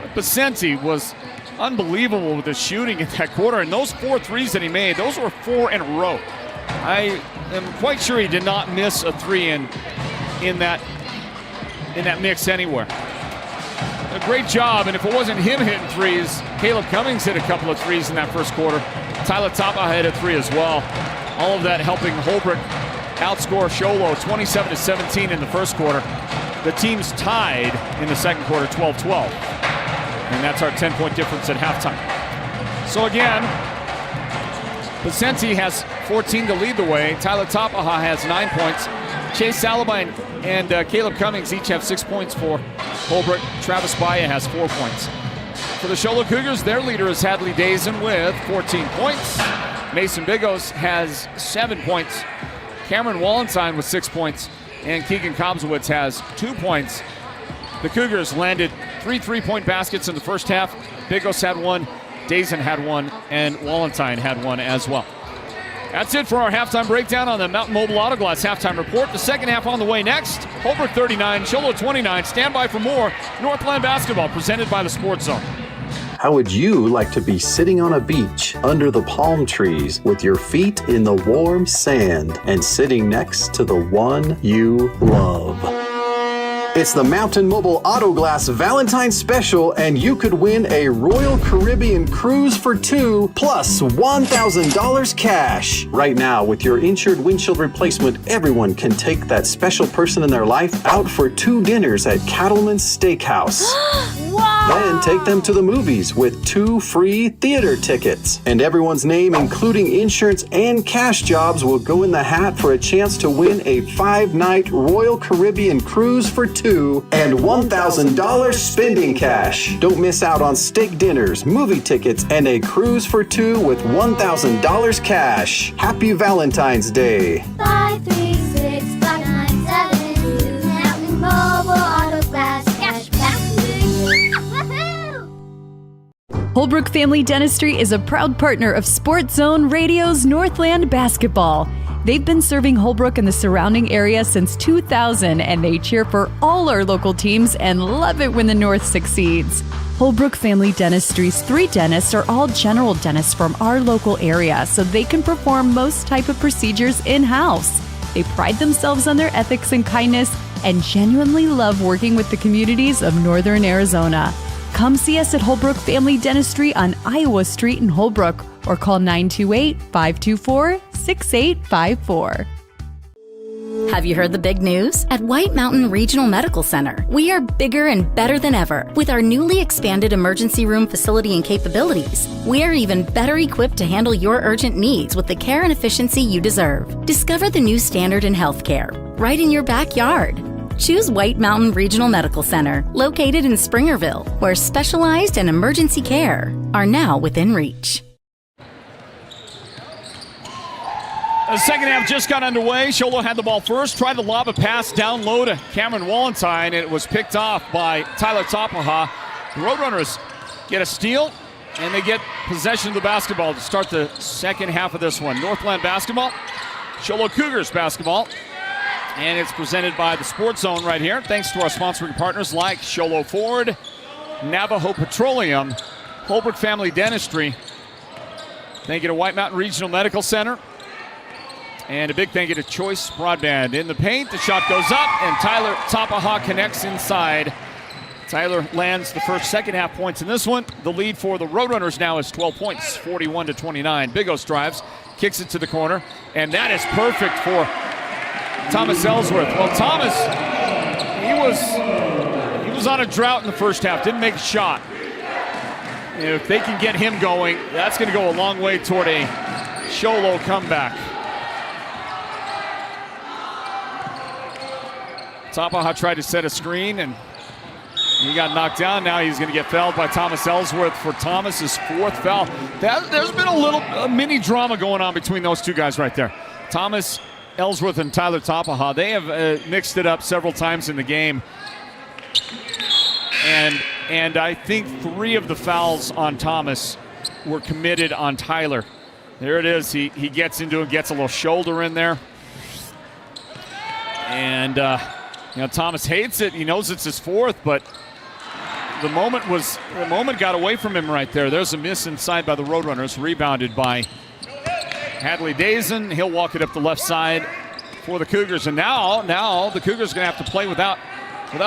But Vicente was unbelievable with his shooting in that quarter. And those 4 threes that he made, those were 4 in a row. I am quite sure he did not miss a 3 in that mix anywhere. A great job, and if it wasn't him hitting threes, Caleb Cummings hit a couple of threes in that first quarter. Tyler Tapa hit a 3 as well. All of that helping Holbrook outscore Show Low 27-17 in the first quarter. The teams tied in the second quarter 12-12. And that's our 10-point difference at halftime. So again, Vicente has 14 to lead the way. Tyler Tapaha has 9 points. Chase Salabine and Caleb Cummings each have 6 points for Holbrook. Travis Baya has 4 points. For the Show Low Cougars, their leader is Hadley Dazen with 14 points. Mason Bigos has 7 points. Cameron Wallenstein with 6 points. And Keegan Kobzowitz has 2 points. The Cougars landed 3 3-point baskets in the first half. Bigos had 1. Dazen had 1, and Wallenstein had 1 as well. That's it for our halftime breakdown on the Mountain Mobile Autoglass halftime report. The second half on the way next. Holbrook 39, Show Low 29. Stand by for more Northland Basketball presented by the Sports Zone. How would you like to be sitting on a beach under the palm trees with your feet in the warm sand and sitting next to the one you love? It's the Mountain Mobile Autoglass Valentine's Special, and you could win a Royal Caribbean cruise for 2 plus $1,000 cash. Right now, with your insured windshield replacement, everyone can take that special person in their life out for 2 dinners at Cattleman's Steakhouse. Wow! Then take them to the movies with 2 free theater tickets. And everyone's name, including insurance and cash jobs, will go in the hat for a chance to win a 5-night Royal Caribbean cruise for 2 and $1,000 spending cash. Don't miss out on steak dinners, movie tickets, and a cruise for 2 with $1,000 cash. Happy Valentine's Day. 536-597 Mountain Mobile Autoglass Cashback. Woohoo! Holbrook Family Dentistry is a proud partner of Sports Zone Radio's Northland Basketball. They've been serving Holbrook and the surrounding area since 2000, and they cheer for all our local teams and love it when the North succeeds. Holbrook Family Dentistry's 3 dentists are all general dentists from our local area, so they can perform most type of procedures in-house. They pride themselves on their ethics and kindness and genuinely love working with the communities of Northern Arizona. Come see us at Holbrook Family Dentistry on Iowa Street in Holbrook or call 928-524-6854. Have you heard the big news? At White Mountain Regional Medical Center, we are bigger and better than ever. With our newly expanded emergency room facility and capabilities, we are even better equipped to handle your urgent needs with the care and efficiency you deserve. Discover the new standard in healthcare right in your backyard. Choose White Mountain Regional Medical Center, located in Springerville, where specialized and emergency care are now within reach. The second half just got underway. Show Low had the ball first, tried to lob a pass down low to Cameron Wallenstein, and it was picked off by Tyler Tapaha. The Roadrunners get a steal, and they get possession of the basketball to start the second half of this one. Northland Basketball, Show Low Cougars basketball, and it's presented by the Sports Zone right here. Thanks to our sponsoring partners like Show Low Ford, Navajo Petroleum, Holbrook Family Dentistry. Thank you to White Mountain Regional Medical Center. And a big thank you to Choice Broadband. In the paint, the shot goes up, and Tyler Tapaha connects inside. Tyler lands the first second half points in this one. The lead for the Roadrunners now is 12 points, 41-29. Bigos drives, kicks it to the corner, and that is perfect for Thomas Ellsworth. Well, Thomas, he was on a drought in the first half, didn't make a shot. If they can get him going, that's going to go a long way toward a Show Low comeback. Tapaha tried to set a screen, and he got knocked down. Now he's going to get fouled by Thomas Ellsworth for Thomas's 4th foul. There's been a mini drama going on between those two guys right there. Thomas Ellsworth and Tyler Tapaha, they have mixed it up several times in the game. And I think 3 of the fouls on Thomas were committed on Tyler. There it is. He gets into it, gets a little shoulder in there. And Thomas hates it. He knows it's his 4th, but the moment got away from him right there. There's a miss inside by the Roadrunners, rebounded by Hadley Dazen. He'll walk it up the left side for the Cougars. And now the Cougars are going to have to play without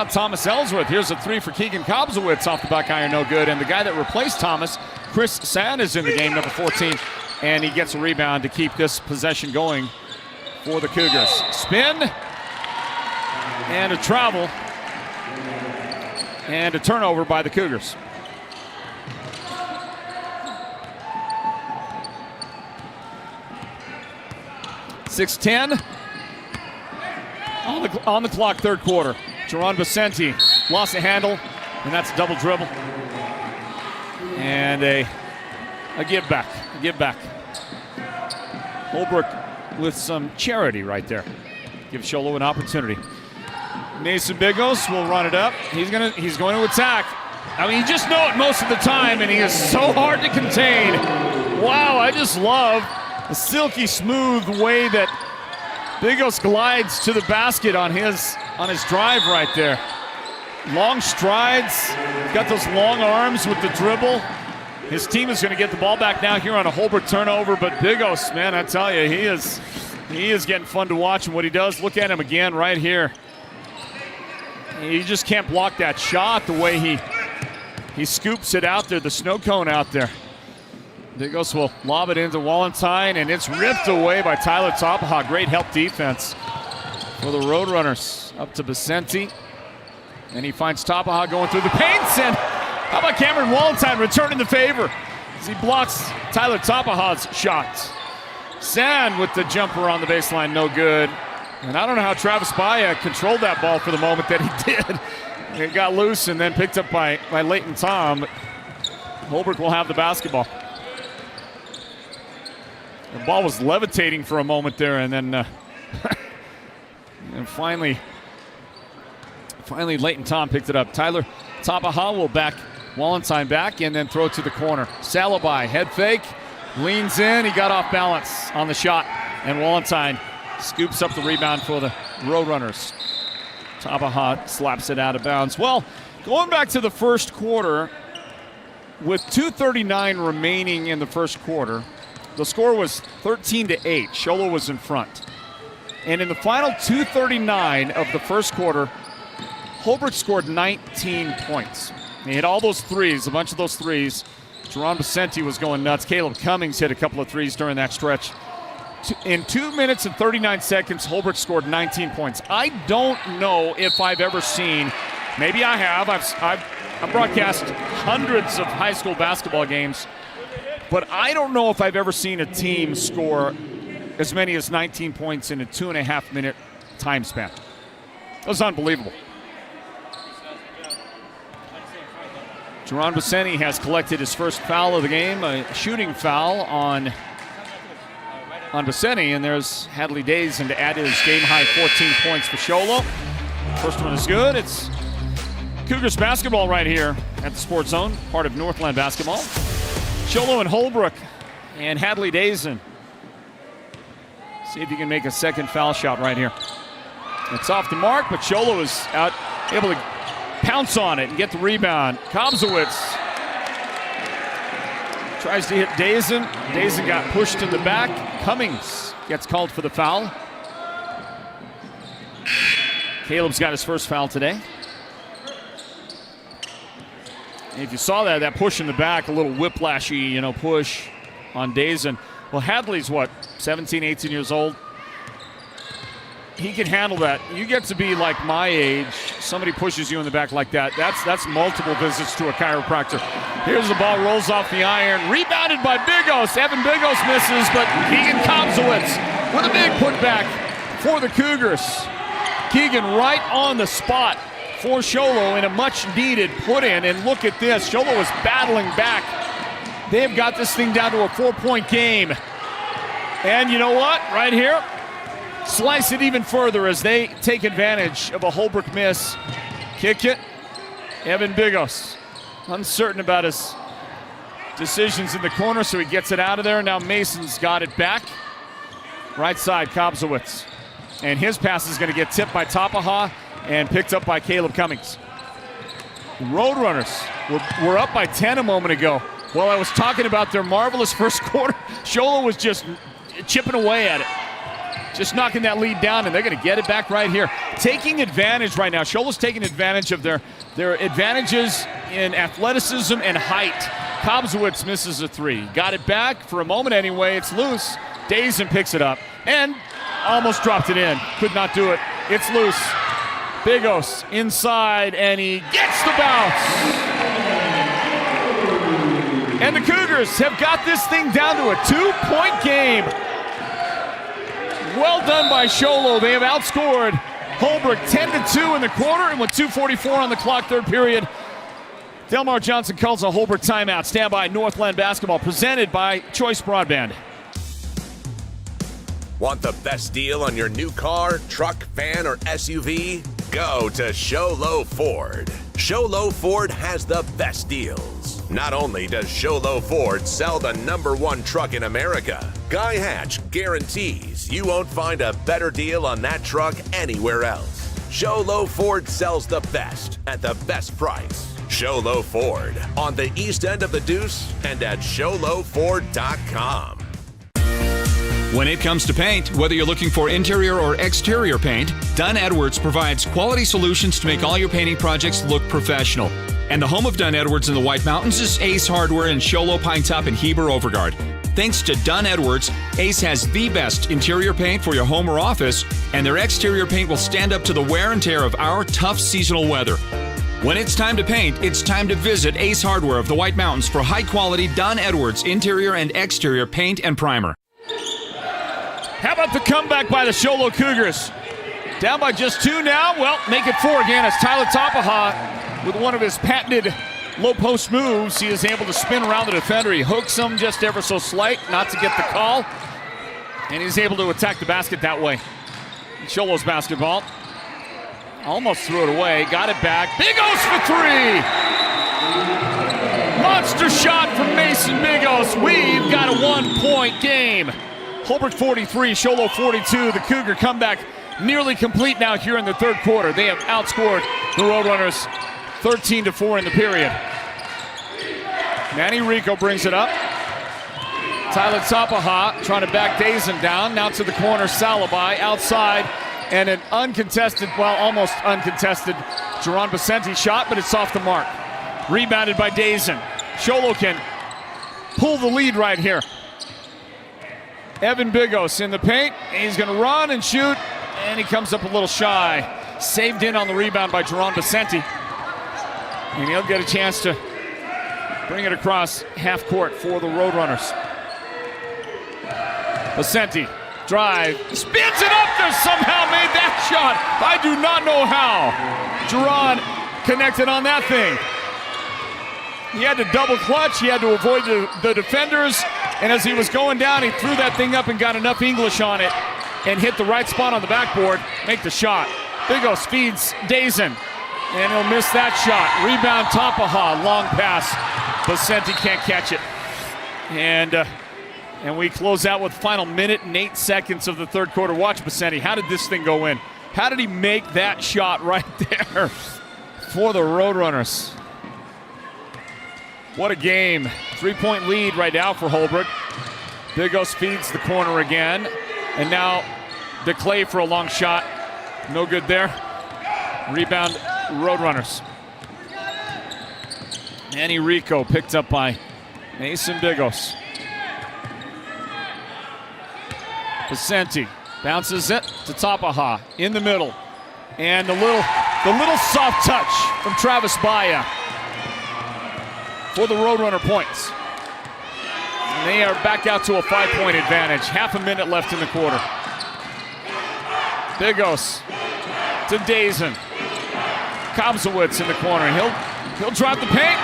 Thomas Ellsworth. Here's a 3 for Keegan Kobzowitz off the back iron, no good. And the guy that replaced Thomas, Chris Sand, is in the game, number 14. And he gets a rebound to keep this possession going for the Cougars. Spin. And a travel, and a turnover by the Cougars. .6:10 on the clock, third quarter. Jerron Vicente lost the handle, and that's a double dribble. And a give back. Holbrook with some charity right there. Give Show Low an opportunity. Mason Bigos will run it up. He's going to attack. I mean, you just know it most of the time, and he is so hard to contain. Wow, I just love the silky smooth way that Bigos glides to the basket on his drive right there. Long strides, got those long arms with the dribble. His team is going to get the ball back now here on a Holbrook turnover, but Bigos, man, I tell you, he is getting fun to watch, and what he does, look at him again right here. You just can't block that shot the way he scoops it out there, the snow cone out there. Bigos will lob it into Wallenstein, and it's ripped away by Tyler Tapaha. Great help defense for the Roadrunners. Up to Vicente, and he finds Tapaha going through the paints, and how about Cameron Wallenstein returning the favor as he blocks Tyler Tapaha's shot. Sand with the jumper on the baseline, no good. And I don't know how Travis Baya controlled that ball for the moment that he did. It got loose and then picked up by Leighton Tom. Holbrook will have the basketball. The ball was levitating for a moment there, and then and finally Leighton Tom picked it up. Tyler Tapaha will back Wallenstein back and then throw it to the corner. Salabai, head fake, leans in. He got off balance on the shot. And Wallenstein scoops up the rebound for the Roadrunners. Tabaha slaps it out of bounds. Well, going back to the first quarter, with 2:39 remaining in the first quarter, the score was 13-8. Show Low was in front. And in the final 2:39 of the first quarter, Holbrook scored 19 points. They hit all those threes, a bunch of those threes. Jerron Vicente was going nuts. Caleb Cummings hit a couple of threes during that stretch. In 2 minutes and 39 seconds, Holbrook scored 19 points. I don't know if I've ever seen, maybe I have, I've broadcast hundreds of high school basketball games, but I don't know if I've ever seen a team score as many as 19 points in a 2.5 minute time span. That was unbelievable. Jerron Vicente has collected his first foul of the game, a shooting foul on Vicente, and there's Hadley Dazen to add his game-high 14 points for Show Low. First one is good. It's Cougars basketball right here at the Sports Zone, part of Northland Basketball. Show Low and Holbrook and Hadley Dazen. See if you can make a second foul shot right here. It's off the mark, but Show Low is able to pounce on it and get the rebound. Kobzowitz tries to hit Dazen. Dazen got pushed in the back. Cummings gets called for the foul. Caleb's got his first foul today. And if you saw that push in the back, a little whiplashy, push on Dazen. Well, Hadley's 17, 18 years old. He can handle that. You get to be like my age, somebody pushes you in the back like that. That's multiple visits to a chiropractor. Here's the ball, rolls off the iron, rebounded by Bigos. Evan Bigos misses, but Keegan Kobzowitz with a big putback for the Cougars. Keegan right on the spot for Show Low in a much-needed put-in. And look at this, Show Low is battling back. They've got this thing down to a 4-point game. And you know what? Right here, slice it even further as they take advantage of a Holbrook miss. Kick it. Evan Bigos, uncertain about his decisions in the corner, so he gets it out of there. Now Mason's got it back. Right side, Kobzowitz. And his pass is going to get tipped by Tapaha and picked up by Caleb Cummings. Roadrunners were up by 10 a moment ago. While I was talking about their marvelous first quarter, Show Low was just chipping away at it. Just knocking that lead down, and they're going to get it back right here. Taking advantage right now. Show Low's taking advantage of their advantages in athleticism and height. Kobzowitz misses a three. Got it back for a moment anyway. It's loose. Dazen picks it up and almost dropped it in. Could not do it. It's loose. Bigos inside, and he gets the bounce. And the Cougars have got this thing down to a 2-point game. Well done by Show Low. They have outscored Holbrook 10-2 in the quarter, and with 2:44 on the clock, third period, Delmar Johnson calls a Holbrook timeout. Stand by. Northland Basketball, presented by Choice Broadband. Want the best deal on your new car, truck, van, or SUV? Go to Show Low Ford. Show Low Ford has the best deals. Not only does Show Low Ford sell the #1 truck in America, Guy Hatch guarantees you won't find a better deal on that truck anywhere else. Show Low Ford sells the best at the best price. Show Low Ford on the east end of the Deuce and at showlowford.com. When it comes to paint, whether you're looking for interior or exterior paint, Dunn Edwards provides quality solutions to make all your painting projects look professional. And the home of Dunn Edwards in the White Mountains is Ace Hardware in Show Low, Pine Top, and Heber Overgard. Thanks to Dunn Edwards, Ace has the best interior paint for your home or office, and their exterior paint will stand up to the wear and tear of our tough seasonal weather. When it's time to paint, it's time to visit Ace Hardware of the White Mountains for high-quality Dunn Edwards interior and exterior paint and primer. How about the comeback by the Show Low Cougars? Down by just 2 now. Well, make it 4 again as Tyler Tapaha, with one of his patented low post moves, he is able to spin around the defender. He hooks him just ever so slight, not to get the call. And he's able to attack the basket that way. Show Low's basketball. Almost threw it away. Got it back. Bigos for 3! monster shot from Mason Bigos. We've got a 1-point game. Holbrook 43, Show Low 42. The Cougar comeback nearly complete now here in the third quarter. They have outscored the Roadrunners 13-4 in the period. Manny Rico brings it up. Tyler Tapaha trying to back Dazen down. Now to the corner, Salabai outside. And an uncontested, well, almost uncontested Jerron Vicente shot, but it's off the mark. Rebounded by Dazen. Show Low can pull the lead right here. Evan Bigos in the paint. He's going to run and shoot, and he comes up a little shy. Saved in on the rebound by Jerron Vicente. And he'll get a chance to bring it across half court for the Roadrunners. Vicente, drive, spins it up there, somehow made that shot. I do not know how. Jerron connected on that thing. He had to double clutch, he had to avoid the defenders, and as he was going down, he threw that thing up and got enough English on it and hit the right spot on the backboard, make the shot. Bigos feeds Dazen, and he'll miss that shot. Rebound Tapaha, long pass. Vicente can't catch it. And we close out with final minute and 8 seconds of the third quarter. Watch Vicente. How did this thing go in? How did he make that shot right there for the Roadrunners? What a game. 3-point lead right now for Holbrook. Bigos feeds the corner again. And now DeClay for a long shot. No good there. Rebound Roadrunners. Manny Rico picked up by Mason Bigos. Vicente bounces it to Tapaha in the middle. And the little soft touch from Travis Baya for the Roadrunner points. And they are back out to a 5-point advantage. Half a minute left in the quarter. Bigos to Dazen. Kobzowitz in the corner. He'll drop the paint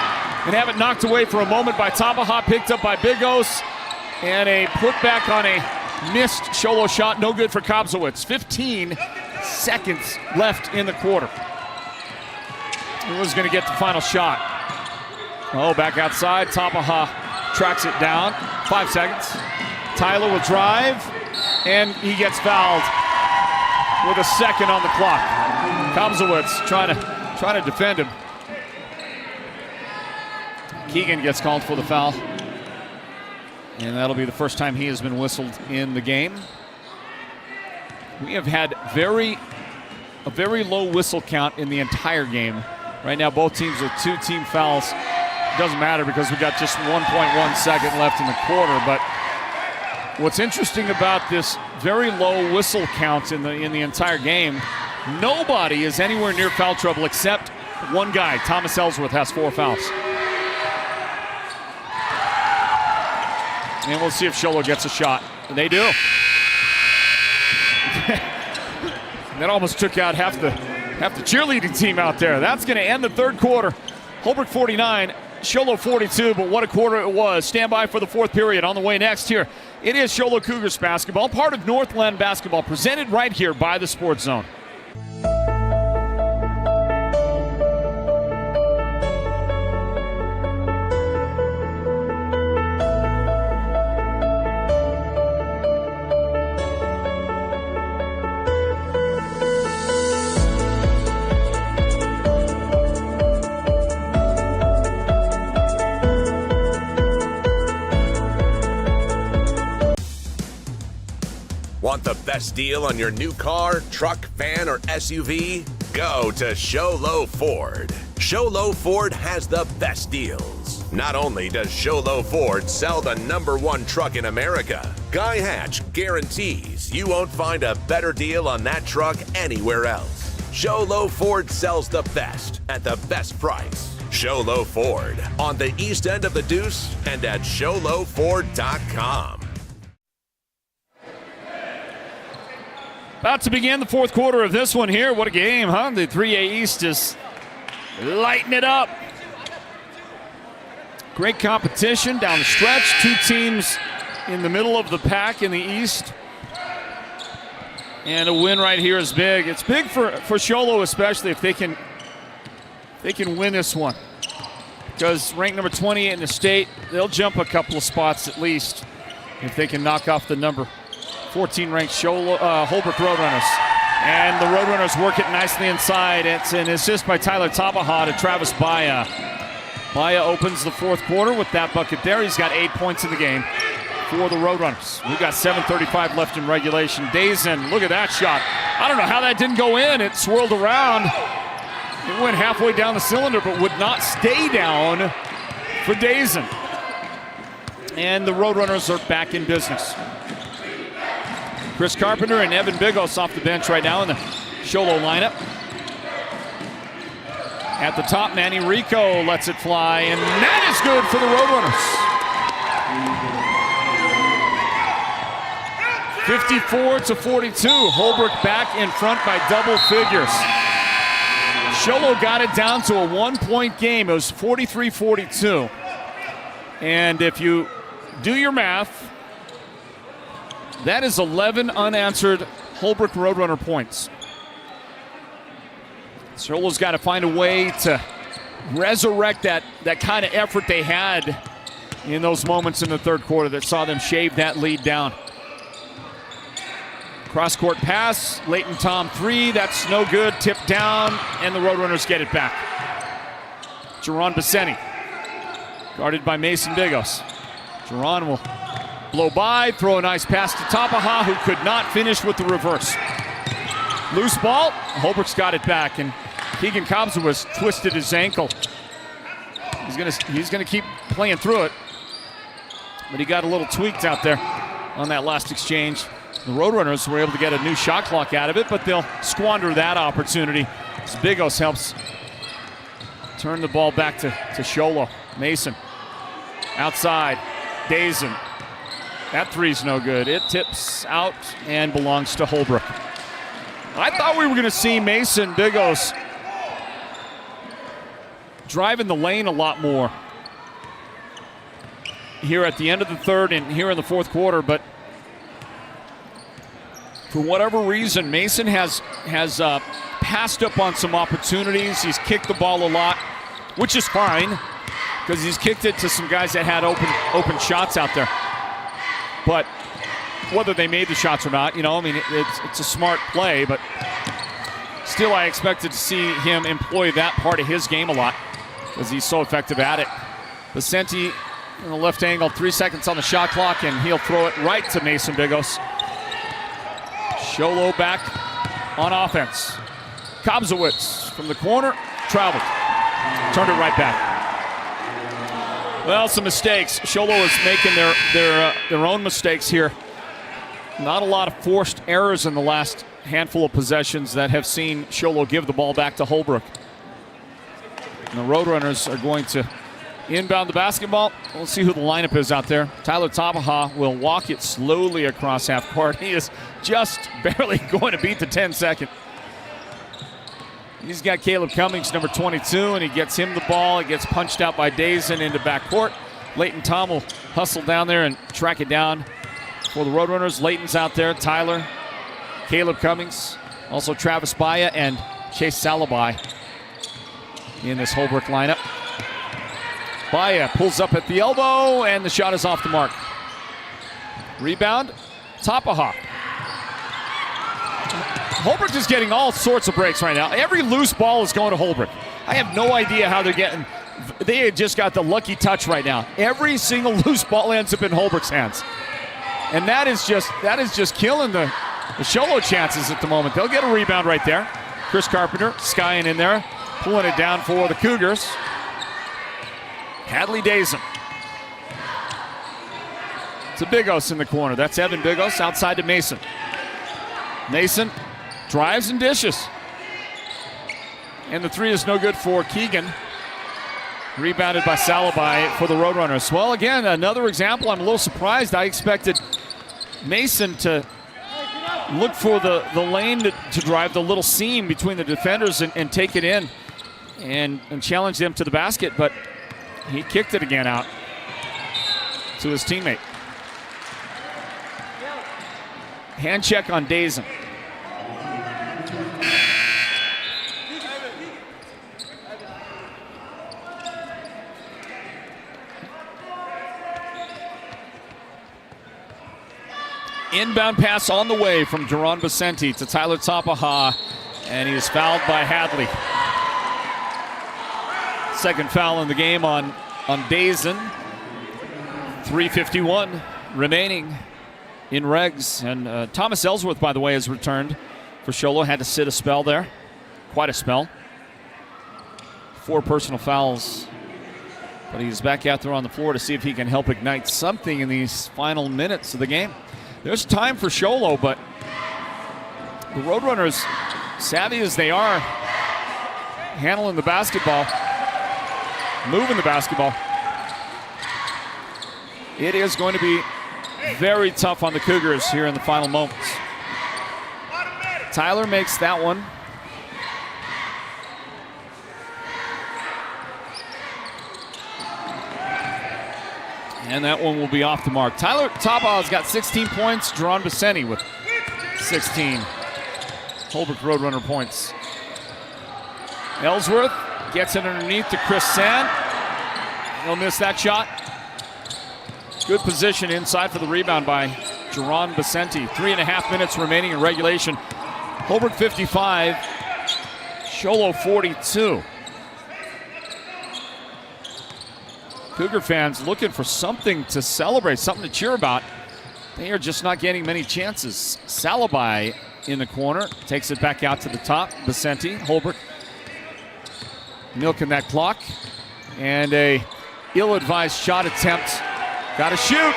and have it knocked away for a moment by Tapaha, picked up by Bigos. And a putback on a missed Show Low shot, no good for Kobzowitz. 15 seconds left in the quarter. Who was going to get the final shot? Oh, back outside. Tapaha tracks it down. 5 seconds. Tyler will drive, and he gets fouled with a second on the clock. Kobzowitz trying to defend him. Keegan gets called for the foul. And that'll be the first time he has been whistled in the game. We have had a very low whistle count in the entire game. Right now, both teams with 2 team fouls. Doesn't matter because we got just 1.1 second left in the quarter. But what's interesting about this very low whistle count in the entire game, nobody is anywhere near foul trouble except one guy. Thomas Ellsworth has 4 fouls. And we'll see if Show Low gets a shot. And they do. That almost took out half the cheerleading team out there. That's going to end the third quarter. Holbrook 49, Show Low 42, but what a quarter it was. Stand by for the fourth period. On the way next here, it is Show Low Cougars basketball, part of Northland Basketball, presented right here by the Sports Zone. Want the best deal on your new car, truck, van, or SUV? Go to Show Low Ford. Show Low Ford has the best deals. Not only does Show Low Ford sell the #1 truck in America, Guy Hatch guarantees you won't find a better deal on that truck anywhere else. Show Low Ford sells the best at the best price. Show Low Ford on the east end of the Deuce and at showlowford.com. About to begin the fourth quarter of this one here. What a game, huh? The 3A East is lighting it up. Great competition down the stretch. 2 teams in the middle of the pack in the East. And a win right here is big. It's big for Show Low, especially if they can win this one. because ranked number 20 in the state, they'll jump a couple of spots at least if they can knock off the number 14 ranked Holbrook Roadrunners. And the Roadrunners work it nicely inside. It's an assist by Tyler Tabaha to Travis Baya. Baya opens the fourth quarter with that bucket there. He's got 8 points in the game for the Roadrunners. We've got 7:35 left in regulation. Dazen, look at that shot. I don't know how that didn't go in. It swirled around. It went halfway down the cylinder, but would not stay down for Dazen. And the Roadrunners are back in business. Chris Carpenter and Evan Bigos off the bench right now in the Show Low lineup. At the top, Manny Rico lets it fly, and that is good for the Roadrunners. 54-42. Holbrook back in front by double figures. Show Low got it down to a 1-point game. It was 43-42. And if you do your math, that is 11 unanswered Holbrook Roadrunner points. Show Low's got to find a way to resurrect that kind of effort they had in those moments in the third quarter that saw them shave that lead down. Cross-court pass, Leighton Tom 3, that's no good, tipped down, and the Roadrunners get it back. Jerron Basseni, guarded by Mason Bigos. Jerron will blow by, throw a nice pass to Tapaha, who could not finish with the reverse. Loose ball, Holbrook's got it back, and Keegan Kobzowitz twisted his ankle. He's gonna keep playing through it, but he got a little tweaked out there on that last exchange. The Roadrunners were able to get a new shot clock out of it, but they'll squander that opportunity as Bigos helps turn the ball back to Show Low. Mason outside, Dazen. That three's no good. It tips out and belongs to Holbrook. I thought we were going to see Mason Bigos driving the lane a lot more here at the end of the third and here in the fourth quarter, but for whatever reason, Mason has passed up on some opportunities. He's kicked the ball a lot, which is fine because he's kicked it to some guys that had open shots out there. But whether they made the shots or not, it's a smart play, but still I expected to see him employ that part of his game a lot because he's so effective at it. Vicente in the left angle, 3 seconds on the shot clock, and he'll throw it right to Mason Bigos. Show Low back on offense. Kobzowitz from the corner, traveled, turned it right back. Well, some mistakes. Show Low is making their own mistakes here. Not a lot of forced errors in the last handful of possessions that have seen Show Low give the ball back to Holbrook. And the Roadrunners are going to inbound the basketball. We'll see who the lineup is out there. Tyler Tabaha will walk it slowly across half court. He is just barely going to beat the 10-second. He's got Caleb Cummings, number 22, and he gets him the ball. It gets punched out by Dazen into backcourt. Leighton Tom will hustle down there and track it down for the Roadrunners. Leighton's out there, Tyler, Caleb Cummings, also Travis Baya and Chase Salabai in this Holbrook lineup. Baya pulls up at the elbow, and the shot is off the mark. Rebound, Tapaha. Holbrook is getting all sorts of breaks right now. Every loose ball is going to Holbrook. I have no idea how they're getting. They just got the lucky touch right now. Every single loose ball ends up in Holbrook's hands. And that is just killing the Show Low chances at the moment. They'll get a rebound right there. Chris Carpenter skying in there, pulling it down for the Cougars. Hadley Dazen. To Bigos in the corner. That's Evan Bigos outside to Mason. Mason drives and dishes. And the three is no good for Keegan. Rebounded by Salabai for the Roadrunners. Well, again, another example. I'm a little surprised. I expected Mason to look for the lane to drive the little seam between the defenders and take it in and challenge them to the basket, but he kicked it again out to his teammate. Hand check on Dazen. Inbound pass on the way from Duran Vicente to Tyler Tapaha, and he is fouled by Hadley. Second foul in the game on Dazen. 3:51 remaining in regs. And Thomas Ellsworth, by the way, has returned for Show Low. Had to sit a spell there. Quite a spell. 4 personal fouls. But he's back out there on the floor to see if he can help ignite something in these final minutes of the game. There's time for Show Low, but the Roadrunners, savvy as they are, handling the basketball, moving the basketball. It is going to be very tough on the Cougars here in the final moments. Tyler makes that one. And that one will be off the mark. Tyler Tapaha's got 16 points. Duran Vicente with 16. Holbrook Roadrunner points. Ellsworth gets it underneath to Chris Sand. He'll miss that shot. Good position inside for the rebound by Duran Vicente. 3.5 minutes remaining in regulation. Holbrook 55, Show Low 42. Cougar fans looking for something to celebrate, something to cheer about. They are just not getting many chances. Salabai in the corner, takes it back out to the top. Vicente, Holbrook milking that clock. And a ill-advised shot attempt. Gotta shoot.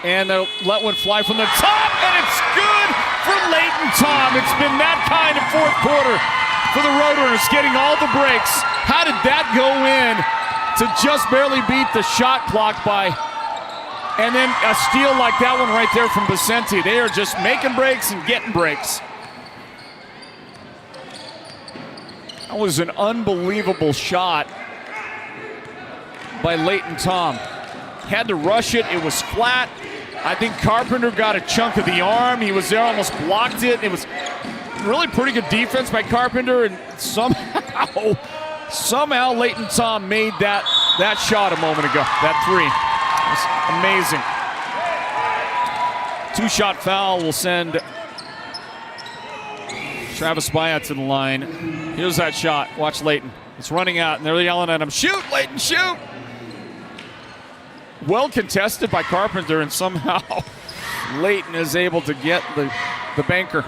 And they'll let one fly from the top, and it's good for Leighton Tom. It's been that kind of fourth quarter for the Roadrunners, getting all the breaks. How did that go in to just barely beat the shot clock by, and then a steal like that one right there from Vicente. They are just making breaks and getting breaks. That was an unbelievable shot by Leighton Tom. Had to rush it. It was flat. I think Carpenter got a chunk of the arm. He was there, almost blocked it. It was really pretty good defense by Carpenter, and somehow Leighton Tom made that shot a moment ago. That three. It was amazing. 2-shot foul will send Travis Byatt to the line. Here's that shot. Watch Leighton. It's running out, and they're yelling at him, shoot, Leighton, shoot! Well contested by Carpenter, and somehow Leighton is able to get the banker.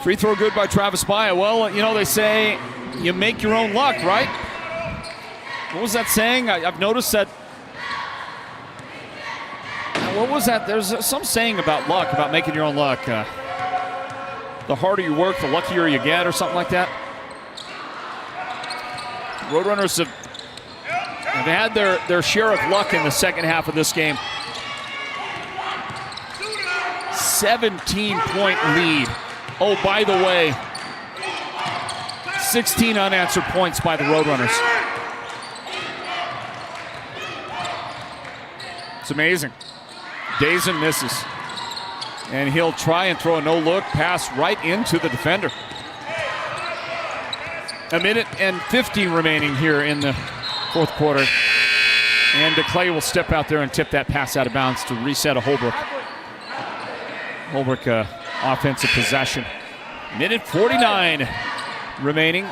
Free throw good by Travis Byatt. Well, you know, they say you make your own luck, right? What was that saying? I've noticed that. What was that? There's some saying about luck, about making your own luck. The harder you work, the luckier you get, or something like that. Roadrunners have had their share of luck in the second half of this game. 17-point lead. Oh, by the way, 16 unanswered points by the Roadrunners. It's amazing. Dazen misses. And he'll try and throw a no-look pass right into the defender. 1:50 remaining here in the fourth quarter. And DeClay will step out there and tip that pass out of bounds to reset a Holbrook. Holbrook offensive possession. 1:49 remaining.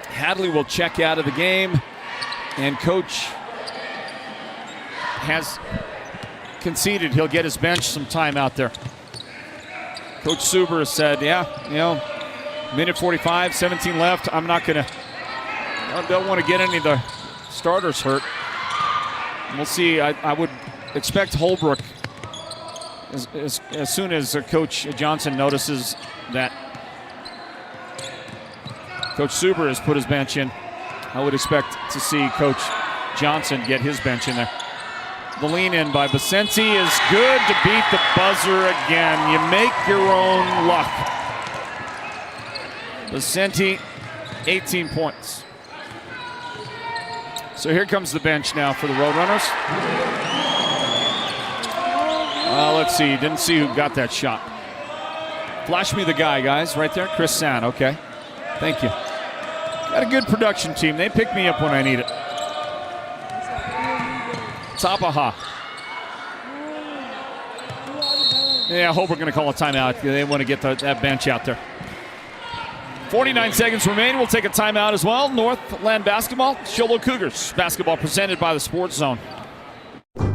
Hadley will check out of the game. And coach has conceded he'll get his bench some time out there. Coach Suber said, yeah, you know, 1:45, 17 left. I don't want to get any of the starters hurt. And we'll see. I would expect Holbrook, as soon as Coach Johnson notices that Coach Suber has put his bench in, I would expect to see Coach Johnson get his bench in there. The lean in by Vicente is good to beat the buzzer again. You make your own luck. Vicente, 18 points. So here comes the bench now for the Roadrunners. Let's see. Didn't see who got that shot. Flash me the guy, guys. Right there. Chris Sand. Okay. Thank you. Got a good production team. They pick me up when I need it. Tapaha. Yeah, I hope we're going to call a timeout. They want to get that bench out there. 49 seconds remain. We'll take a timeout as well. Northland Basketball, Show Low Cougars. Basketball presented by the Sports Zone.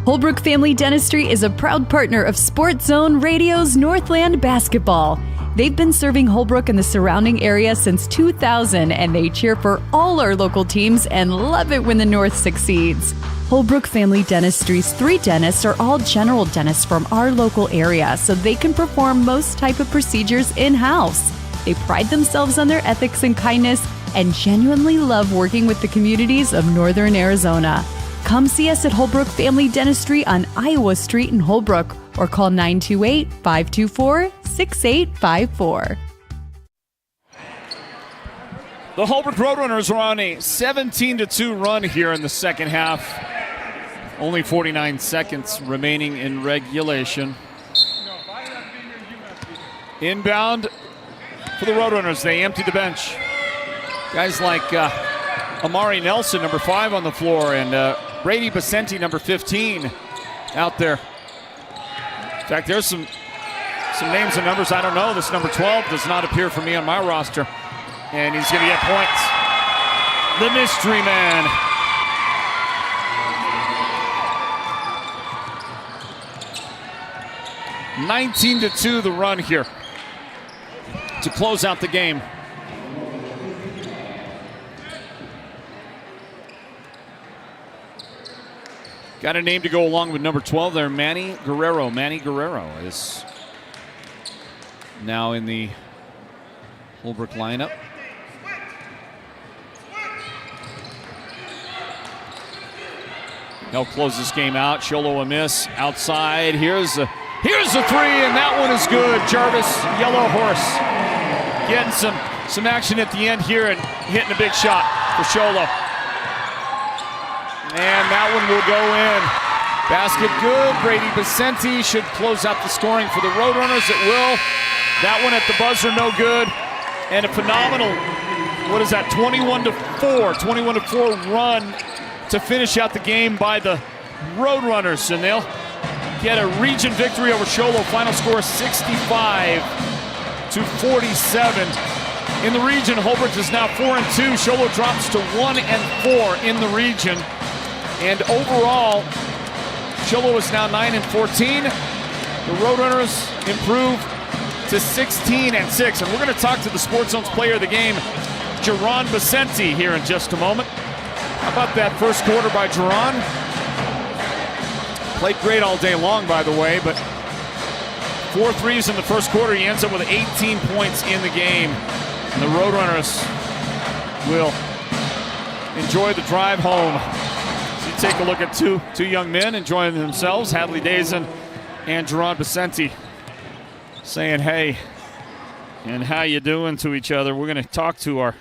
Holbrook Family Dentistry is a proud partner of Sports Zone Radio's Northland Basketball. They've been serving Holbrook and the surrounding area since 2000, and they cheer for all our local teams and love it when the North succeeds. Holbrook Family Dentistry's 3 dentists are all general dentists from our local area, so they can perform most type of procedures in-house. They pride themselves on their ethics and kindness and genuinely love working with the communities of Northern Arizona. Come see us at Holbrook Family Dentistry on Iowa Street in Holbrook or call 928-524-6854. The Holbrook Roadrunners are on a 17-2 run here in the second half. Only 49 seconds remaining in regulation. Inbound for the Roadrunners. They empty the bench. Guys like Amari Nelson, number 5 on the floor, and Brady Basenti, number 15, out there. In fact, there's some names and numbers I don't know. This number 12 does not appear for me on my roster. And he's going to get points. The mystery man. (19-2) the run here to close out the game. Got a name to go along with number 12 there, Manny Guerrero. Manny Guerrero is now in the Holbrook lineup. They'll close this game out. Sholo a miss outside. Here's a 3, and that one is good. Jarvis Yellow Horse getting some action at the end here and hitting a big shot for Sholo. And that one will go in. Basket good. Brady Basenti should close out the scoring for the Roadrunners. It will. That one at the buzzer, no good. And a phenomenal, 21-4 run to finish out the game by the Roadrunners. And they'll get a region victory over Sholo. Final score 65-47. In the region, Holbrook is now 4-2. Sholo drops to 1-4 in the region. And overall, Sholo is now 9-14. The Roadrunners improve to 16-6. And we're going to talk to the Sports Zone's player of the game, Jerron Basenti, here in just a moment. How about that first quarter by Jerron? Played great all day long, by the way, but 4 threes in the first quarter. He ends up with 18 points in the game. And the Roadrunners will enjoy the drive home. So you take a look at two young men enjoying themselves, Hadley Dazen and Jerron Basenti, saying hey and how you doing to each other. We're going to talk to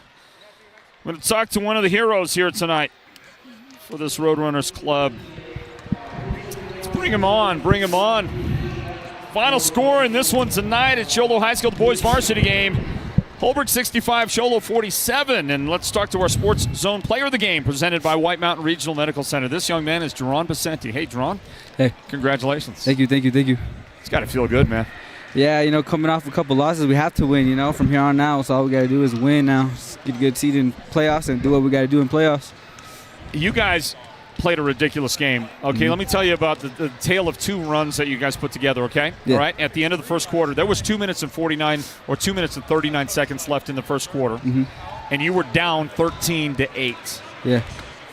one of the heroes here tonight for this Roadrunners club. Let's bring him on. Final score in this one tonight at Show Low High School, the boys varsity game. Holbrook 65, Show Low 47. And let's talk to our Sports Zone player of the game, presented by White Mountain Regional Medical Center. This young man is Jerron Basenti. Hey, Jerron. Hey. Congratulations. Thank you. It's got to feel good, man. Yeah, coming off a couple losses, we have to win, from here on out. So all we got to do is win now. Just get a good seed in playoffs and do what we got to do in playoffs. You guys played a ridiculous game. Okay, Let me tell you about the tale of 2 runs that you guys put together, okay? Yeah. All right, at the end of the first quarter, there was 2 minutes and 39 or 2 minutes and 39 seconds left in the first quarter, and you were down 13-8. Yeah.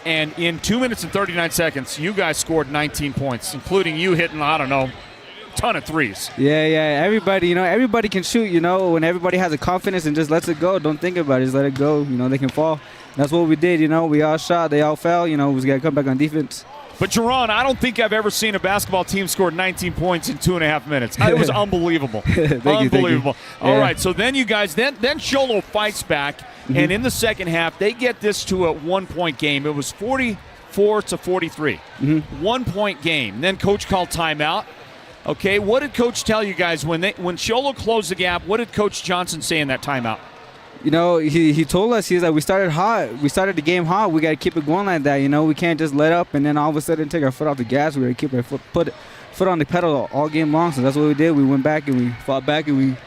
And in 2 minutes and 39 seconds, you guys scored 19 points, including you hitting, I don't know, ton of threes. Yeah. Everybody can shoot, when everybody has a confidence and just lets it go. Don't think about it. Just let it go. They can fall. That's what we did, We all shot. They all fell. We just got to come back on defense. But, Jerron, I don't think I've ever seen a basketball team score 19 points in 2.5 minutes. It was unbelievable. Unbelievable. All right, so then you guys, then Sholo fights back, and in the second half, they get this to a 1-point game. It was 44-43. 1-point game. Then Coach called timeout. Okay, what did Coach tell you guys when Sholo closed the gap? What did Coach Johnson say in that timeout? You know, he told us, he's like, we started hot. We started the game hot. We got to keep it going like that. You know, we can't just let up and then all of a sudden take our foot off the gas. We got to keep our foot on the pedal all game long. So that's what we did. We went back and we fought back and we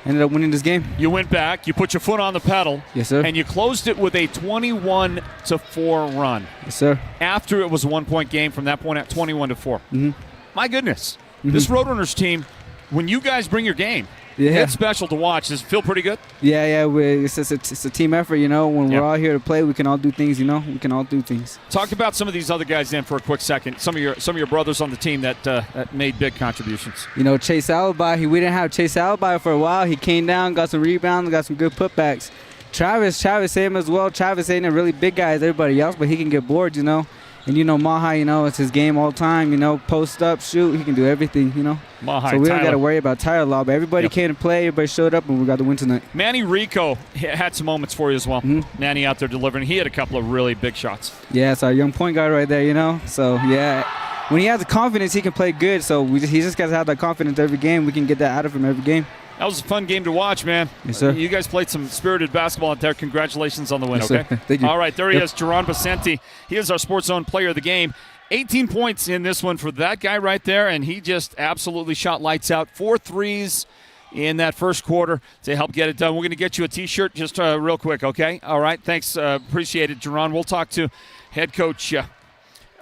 ended up winning this game. You went back, you put your foot on the pedal. Yes, sir. And you closed it with a 21-4 run. Yes, sir. After it was a 1-point game from that point at 21-4. Mm-hmm. My goodness. Mm-hmm. This Roadrunners team, when you guys bring your game, it's special to watch. Does it feel pretty good? Yeah. It's a team effort, you know. When we're all here to play, we can all do things, you know. We can all do things. Talk about some of these other guys then for a quick second. Some of your brothers on the team that made big contributions. You know, Chase Alibi. We didn't have Chase Alibi for a while. He came down, got some rebounds, got some good putbacks. Travis, same as well. Travis ain't a really big guy as everybody else, but he can get bored, you know. And, you know, Maha, you know, it's his game all the time, you know, post up, shoot. He can do everything, you know. Maha, so we don't got to worry about Tyler Law, but everybody came to play. Everybody showed up, and we got to win tonight. Manny Rico had some moments for you as well. Mm-hmm. Manny out there delivering. He had a couple of really big shots. Yeah, it's our young point guard right there, you know. So, yeah, when he has the confidence, he can play good. So he just got to have that confidence every game. We can get that out of him every game. That was a fun game to watch, man. Yes, sir. You guys played some spirited basketball out there. Congratulations on the win, yes, okay? Sir. Thank you. All right, there he is, Jerron Vicente. He is our Sports Zone player of the game. 18 points in this one for that guy right there, and he just absolutely shot lights out. 4 threes in that first quarter to help get it done. We're going to get you a T-shirt just real quick, okay? All right, thanks. Appreciate it, Jerron. We'll talk to head coach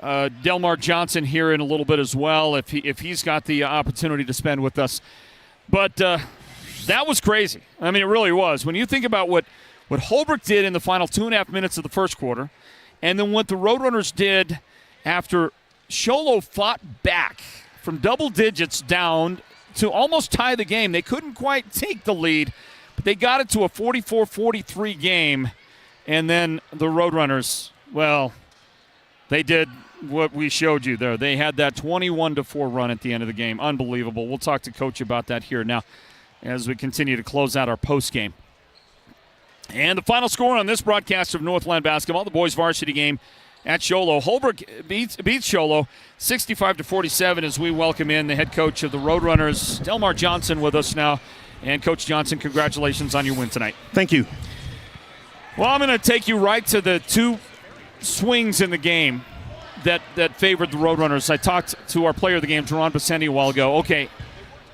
Delmar Johnson here in a little bit as well if he's got the opportunity to spend with us. But that was crazy. I mean, it really was. When you think about what Holbrook did in the final 2.5 minutes of the first quarter, and then what the Roadrunners did after Show Low fought back from double digits down to almost tie the game. They couldn't quite take the lead, but they got it to a 44-43 game. And then the Roadrunners, well, they did what we showed you there. They had that 21-4 run at the end of the game. Unbelievable. We'll talk to Coach about that here now as we continue to close out our postgame. And the final score on this broadcast of Northland Basketball, the boys varsity game at Show Low. Holbrook beats Show Low 65-47 as we welcome in the head coach of the Roadrunners, Delmar Johnson, with us now. And Coach Johnson, congratulations on your win tonight. Thank you. Well, I'm going to take you right to the two swings in the game that favored the Roadrunners. I talked to our player of the game, Jerron Vicente, a while ago. Okay,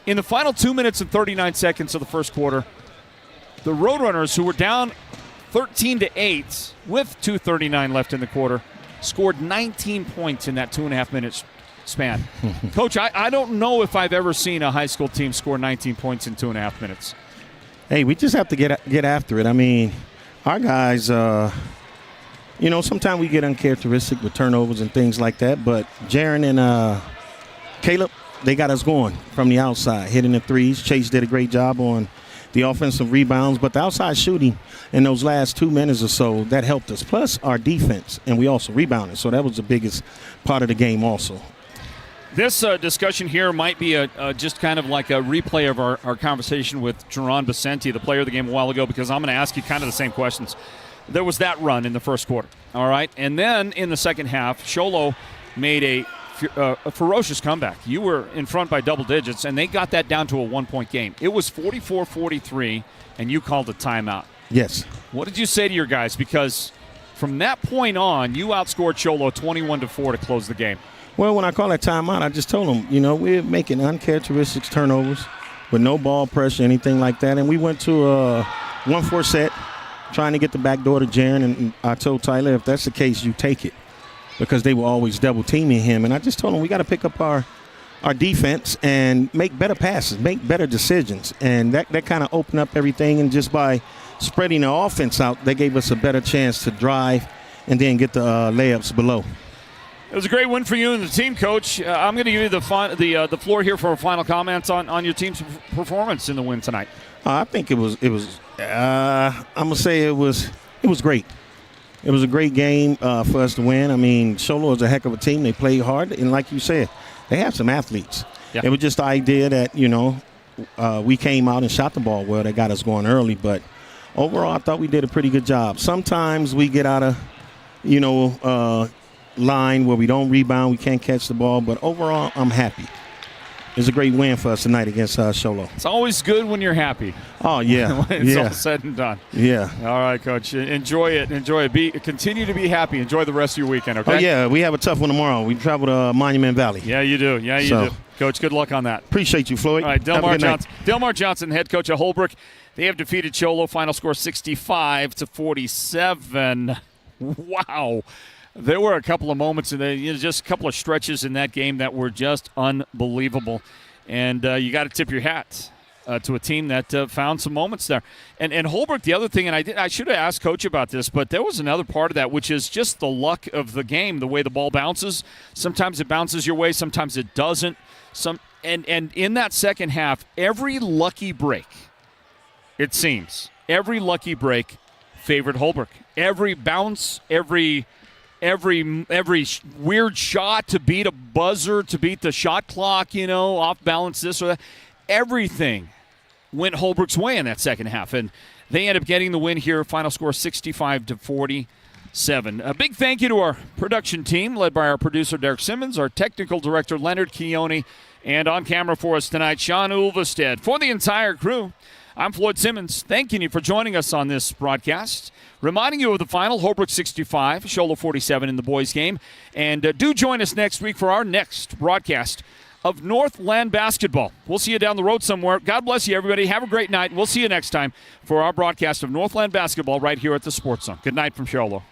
in the final 2 minutes and 39 seconds of the first quarter, the Roadrunners, who were down 13-8 with 2:39 left in the quarter, scored 19 points in that 2.5 minutes span. Coach, I don't know if I've ever seen a high school team score 19 points in 2.5 minutes. Hey, we just have to get after it. I mean, our guys, you know, sometimes we get uncharacteristic with turnovers and things like that, but Jaron and Caleb, they got us going from the outside, hitting the threes. Chase did a great job on the offensive rebounds, but the outside shooting in those last 2 minutes or so, that helped us. Plus our defense, and we also rebounded. So that was the biggest part of the game also. This discussion here might be just kind of like a replay of our conversation with Jerron Vicente, the player of the game a while ago, because I'm going to ask you kind of the same questions. There was that run in the first quarter, all right? And then in the second half, Show Low made a ferocious comeback. You were in front by double digits, and they got that down to a 1-point game. It was 44-43, and you called a timeout. Yes. What did you say to your guys? Because from that point on, you outscored Show Low 21-4 to close the game. Well, when I call that timeout, I just told them, you know, we're making uncharacteristic turnovers with no ball pressure, anything like that. And we went to a 1-4 set, trying to get the back door to Jaron, and I told Tyler, if that's the case, you take it, because they were always double-teaming him. And I just told him we got to pick up our defense and make better passes, make better decisions. And that kind of opened up everything. And just by spreading the offense out, they gave us a better chance to drive and then get the layups below. It was a great win for you and the team, Coach. I'm going to give you the floor here for final comments on your team's performance in the win tonight. I think it was. I'm gonna say it was great. It was a great game for us to win. I mean, Show Low is a heck of a team. They played hard, and like you said, they have some athletes. Yeah. It was just the idea that, you know, we came out and shot the ball well. They got us going early, but overall, I thought we did a pretty good job. Sometimes we get out of, you know, line where we don't rebound, we can't catch the ball, but overall, I'm happy. it's a great win for us tonight against Show Low. It's always good when you're happy. Oh, yeah. When it's yeah. all said and done. Yeah. All right, Coach. Enjoy it. Enjoy it. Continue to be happy. Enjoy the rest of your weekend, okay? Oh, yeah. We have a tough one tomorrow. We travel to Monument Valley. Yeah, you do. Yeah, you do. Coach, good luck on that. Appreciate you, Floyd. All right, Have a good night. Delmar Johnson, head coach of Holbrook. They have defeated Show Low. Final score 65-47. Wow. There were a couple of moments, just a couple of stretches in that game that were just unbelievable. And you got to tip your hat to a team that found some moments there. And Holbrook, the other thing, and I should have asked Coach about this, but there was another part of that, which is just the luck of the game, the way the ball bounces. Sometimes it bounces your way, sometimes it doesn't. And in that second half, every lucky break, it seems, every lucky break favored Holbrook. Every bounce, every weird shot to beat a buzzer, to beat the shot clock, off balance, this or that. Everything went Holbrook's way in that second half, and they end up getting the win here. Final score 65-47. A big thank you to our production team, led by our producer Derek Simmons, our technical director Leonard Keone, and on camera for us tonight, Sean Ulvestead. For the entire crew, I'm Floyd Simmons, thanking you for joining us on this broadcast. Reminding you of the final, Holbrook 65, Show Low 47 in the boys' game. And do join us next week for our next broadcast of Northland Basketball. We'll see you down the road somewhere. God bless you, everybody. Have a great night. We'll see you next time for our broadcast of Northland Basketball right here at the Sports Zone. Good night from Show Low.